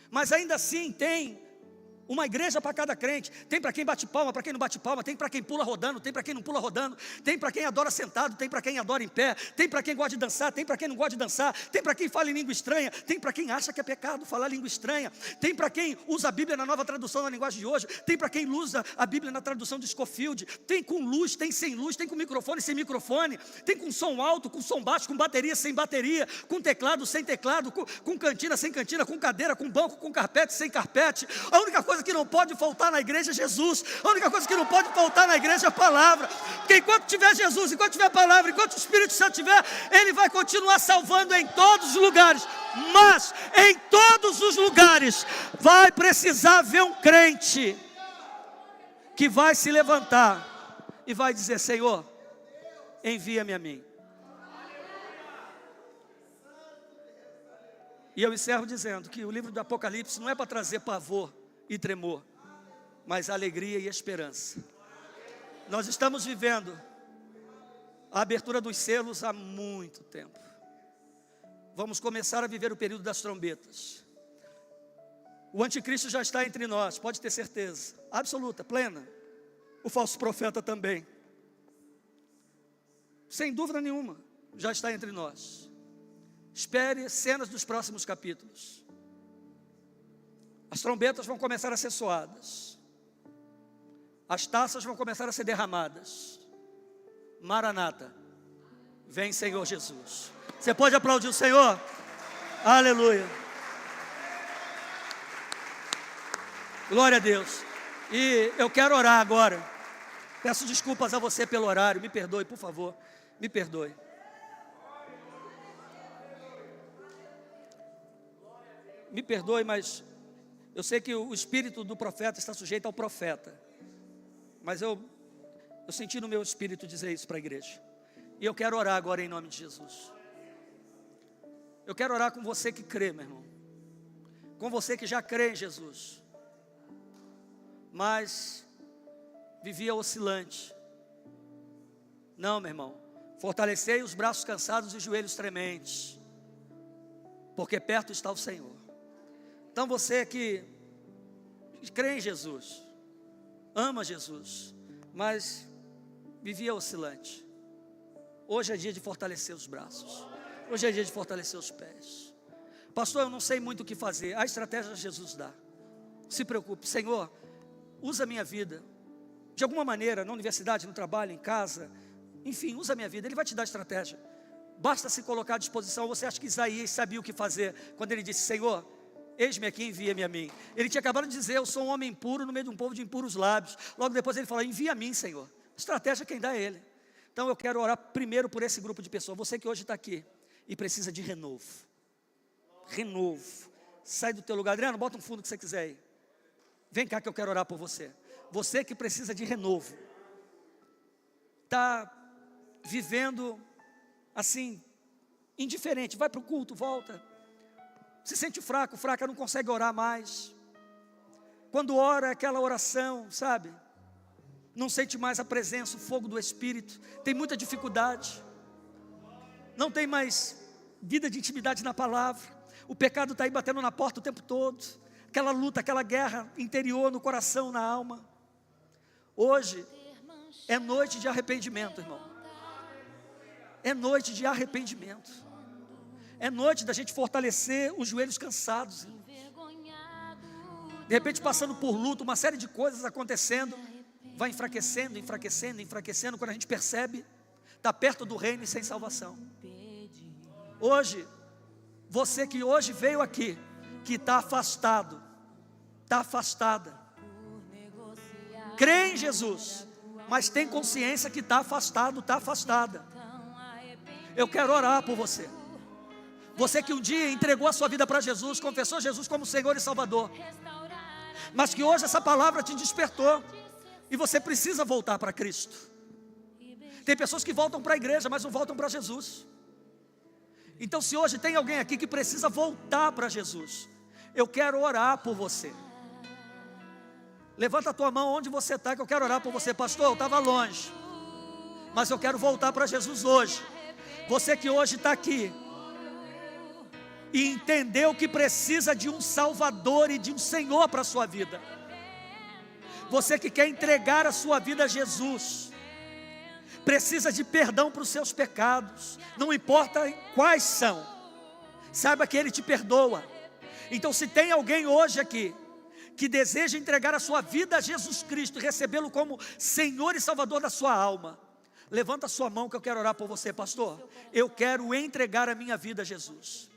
Mas ainda assim tem uma igreja para cada crente. Tem para quem bate palma, para quem não bate palma. Tem para quem pula rodando, tem para quem não pula rodando. Tem para quem adora sentado, tem para quem adora em pé. Tem para quem gosta de dançar, tem para quem não gosta de dançar. Tem para quem fala em língua estranha. Tem para quem acha que é pecado falar língua estranha. Tem para quem usa a Bíblia na nova tradução na linguagem de hoje. Tem para quem usa a Bíblia na tradução de Scofield. Tem com luz, tem sem luz. Tem com microfone, sem microfone. Tem com som alto, com som baixo, com bateria, sem bateria. Com teclado, sem teclado. Com cantina, sem cantina. Com cadeira, com banco, com carpete, sem carpete. A única coisa que não pode faltar na igreja é Jesus. A única coisa que não pode faltar na igreja é a palavra. Porque enquanto tiver Jesus, enquanto tiver a palavra, enquanto o Espírito Santo tiver, Ele vai continuar salvando em todos os lugares. Mas em todos os lugares vai precisar haver um crente que vai se levantar e vai dizer: Senhor, envia-me a mim. E eu encerro dizendo que o livro do Apocalipse não é para trazer pavor e tremor, mas alegria e esperança. Nós estamos vivendo a abertura dos selos há muito tempo. Vamos começar a viver o período das trombetas. O anticristo já está entre nós, pode ter certeza, absoluta, plena. O falso profeta também, sem dúvida nenhuma, já está entre nós. Espere cenas dos próximos capítulos. As trombetas vão começar a ser soadas. As taças vão começar a ser derramadas. Maranata, vem Senhor Jesus. Você pode aplaudir o Senhor? Aleluia. Glória a Deus. E eu quero orar agora. Peço desculpas a você pelo horário. Me perdoe, por favor. Me perdoe. Me perdoe, mas eu sei que o espírito do profeta está sujeito ao profeta. Mas eu senti no meu espírito dizer isso para a igreja. E eu quero orar agora em nome de Jesus. Eu quero orar com você que crê, meu irmão. Com você que já crê em Jesus, mas vivia oscilante. Não, meu irmão. Fortalecei os braços cansados e os joelhos trementes, porque perto está o Senhor. Então você que crê em Jesus, ama Jesus, mas vivia oscilante, hoje é dia de fortalecer os braços. Hoje é dia de fortalecer os pés. Pastor, eu não sei muito o que fazer. A estratégia Jesus dá. Se preocupe, Senhor, usa a minha vida de alguma maneira, na universidade, no trabalho, em casa, enfim, usa a minha vida. Ele vai te dar estratégia. Basta se colocar à disposição. Você acha que Isaías sabia o que fazer quando ele disse: Senhor, eis-me aqui, envia-me a mim. Ele tinha acabado de dizer: eu sou um homem impuro no meio de um povo de impuros lábios. Logo depois ele fala: envia a mim, Senhor. Estratégia quem dá é Ele. Então eu quero orar primeiro por esse grupo de pessoas. Você que hoje está aqui e precisa de renovo. Renovo. Sai do teu lugar. Adriano, bota um fundo que você quiser aí. Vem cá que eu quero orar por você. Você que precisa de renovo. Está vivendo assim, indiferente. Vai para o culto, volta. Se sente fraco, fraca, não consegue orar mais. Quando ora, é aquela oração, sabe? Não sente mais a presença, o fogo do Espírito. Tem muita dificuldade. Não tem mais vida de intimidade na palavra. O pecado está aí batendo na porta o tempo todo. Aquela luta, aquela guerra interior no coração, na alma. Hoje é noite de arrependimento, irmão. É noite de arrependimento. É noite da gente fortalecer os joelhos cansados, irmão. De repente passando por luto, uma série de coisas acontecendo. Vai enfraquecendo, enfraquecendo, enfraquecendo. Quando a gente percebe, está perto do reino e sem salvação. Hoje, você que hoje veio aqui, que está afastado, está afastada, em Jesus, mas tem consciência que está afastado, está afastada. Eu quero orar por você. Você que um dia entregou a sua vida para Jesus, confessou Jesus como Senhor e Salvador, mas que hoje essa palavra te despertou e você precisa voltar para Cristo. Tem pessoas que voltam para a igreja, mas não voltam para Jesus. Então, se hoje tem alguém aqui que precisa voltar para Jesus, eu quero orar por você. Levanta a tua mão onde você está, que eu quero orar por você. Pastor, eu estava longe, mas eu quero voltar para Jesus hoje. Você que hoje está aqui e entendeu que precisa de um Salvador e de um Senhor para a sua vida. Você que quer entregar a sua vida a Jesus, precisa de perdão para os seus pecados, não importa quais são, saiba que Ele te perdoa. Então, se tem alguém hoje aqui que deseja entregar a sua vida a Jesus Cristo e recebê-lo como Senhor e Salvador da sua alma, levanta a sua mão que eu quero orar por você. Pastor, eu quero entregar a minha vida a Jesus.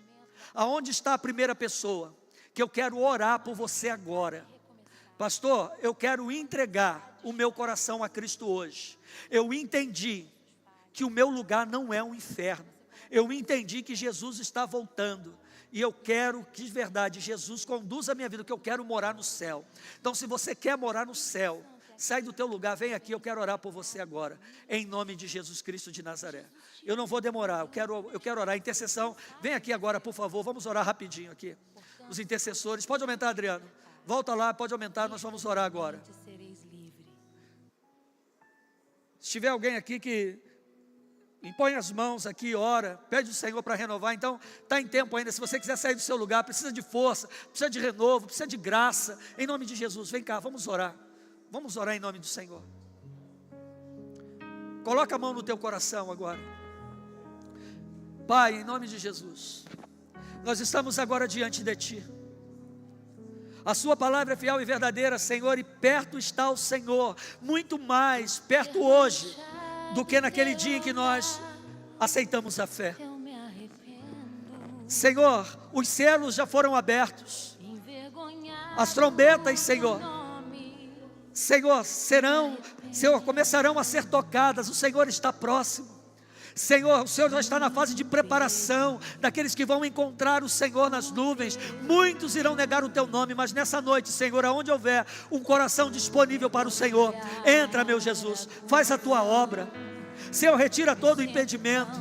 Aonde está a primeira pessoa que eu quero orar por você agora? Pastor, eu quero entregar o meu coração a Cristo hoje. Eu entendi que o meu lugar não é um inferno. Eu entendi que Jesus está voltando. E eu quero que de verdade Jesus conduza a minha vida, que eu quero morar no céu. Então, se você quer morar no céu, sai do teu lugar, vem aqui, eu quero orar por você agora, em nome de Jesus Cristo de Nazaré. Eu não vou demorar, eu quero orar, intercessão. Vem aqui agora, por favor, vamos orar rapidinho aqui. Os intercessores, pode aumentar, Adriano. Volta lá, pode aumentar, nós vamos orar agora. Se tiver alguém aqui que impõe as mãos aqui, ora, pede o Senhor para renovar. Então, está em tempo ainda. Se você quiser sair do seu lugar, precisa de força, precisa de renovo, precisa de graça, em nome de Jesus, vem cá, vamos orar. Vamos orar em nome do Senhor. Coloca a mão no teu coração agora. Pai, em nome de Jesus, nós estamos agora diante de Ti. A Sua palavra é fiel e verdadeira, Senhor, e perto está o Senhor, muito mais perto hoje do que naquele dia em que nós aceitamos a fé. Senhor, os selos já foram abertos, as trombetas, Senhor, começarão a ser tocadas. O Senhor está próximo. Senhor, o Senhor já está na fase de preparação daqueles que vão encontrar o Senhor nas nuvens. Muitos irão negar o Teu nome, mas nessa noite, Senhor, aonde houver um coração disponível para o Senhor, entra, meu Jesus, faz a Tua obra. Senhor, retira todo o impedimento.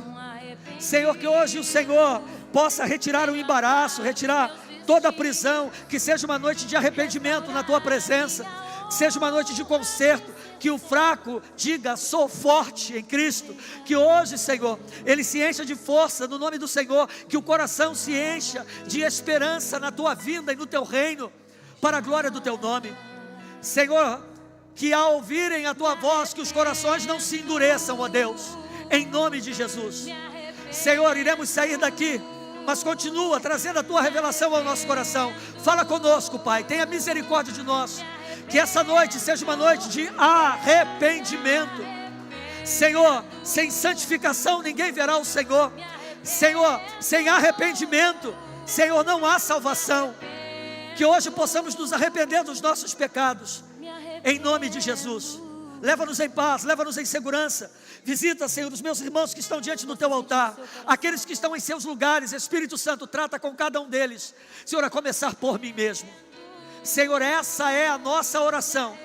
Senhor, que hoje o Senhor possa retirar o embaraço, retirar toda a prisão, que seja uma noite de arrependimento na Tua presença, que seja uma noite de conserto, que o fraco diga, sou forte em Cristo, que hoje, Senhor, ele se encha de força no nome do Senhor, que o coração se encha de esperança na Tua vinda e no Teu reino, para a glória do Teu nome. Senhor, que ao ouvirem a Tua voz, que os corações não se endureçam, ó Deus, em nome de Jesus. Senhor, iremos sair daqui, mas continua trazendo a Tua revelação ao nosso coração. Fala conosco, Pai, tenha misericórdia de nós. Que essa noite seja uma noite de arrependimento. Senhor, sem santificação ninguém verá o Senhor. Senhor, sem arrependimento, Senhor, não há salvação. Que hoje possamos nos arrepender dos nossos pecados, em nome de Jesus. Leva-nos em paz, leva-nos em segurança. Visita, Senhor, os meus irmãos que estão diante do Teu altar, aqueles que estão em seus lugares. Espírito Santo, trata com cada um deles, Senhor, a começar por mim mesmo. Senhor, essa é a nossa oração,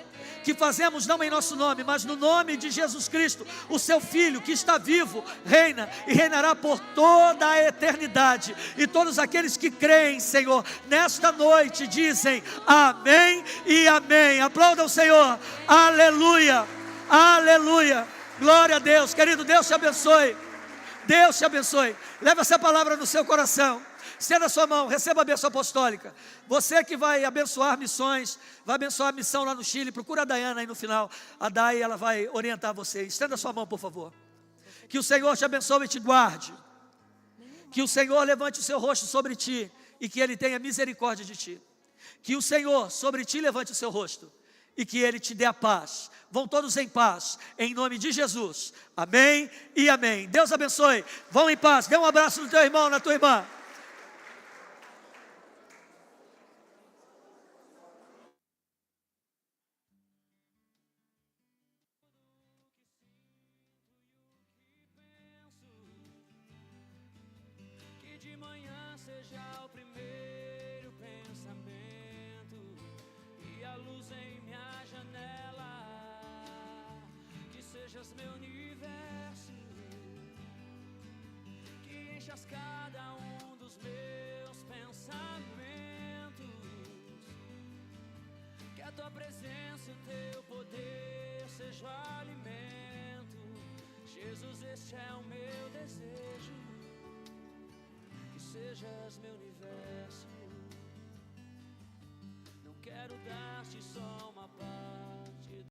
que fazemos não em nosso nome, mas no nome de Jesus Cristo, o Seu Filho que está vivo, reina e reinará por toda a eternidade. E todos aqueles que creem, Senhor, nesta noite dizem amém e amém. Aplaudam o Senhor, aleluia, aleluia, glória a Deus. Querido, Deus te abençoe, Deus te abençoe. Leva essa palavra no seu coração. Estenda a sua mão, receba a bênção apostólica. Você que vai abençoar missões, vai abençoar a missão lá no Chile, procura a Dayana aí no final. A Day, ela vai orientar você. Estenda a sua mão, por favor. Que o Senhor te abençoe e te guarde. Que o Senhor levante o seu rosto sobre ti e que Ele tenha misericórdia de ti. Que o Senhor sobre ti levante o seu rosto e que Ele te dê a paz. Vão todos em paz, em nome de Jesus. Amém e amém. Deus abençoe. Vão em paz. Dê um abraço no teu irmão, na tua irmã. tua presença e o teu poder seja o alimento. Jesus, este é o meu desejo, que sejas meu universo. Não quero dar-te só uma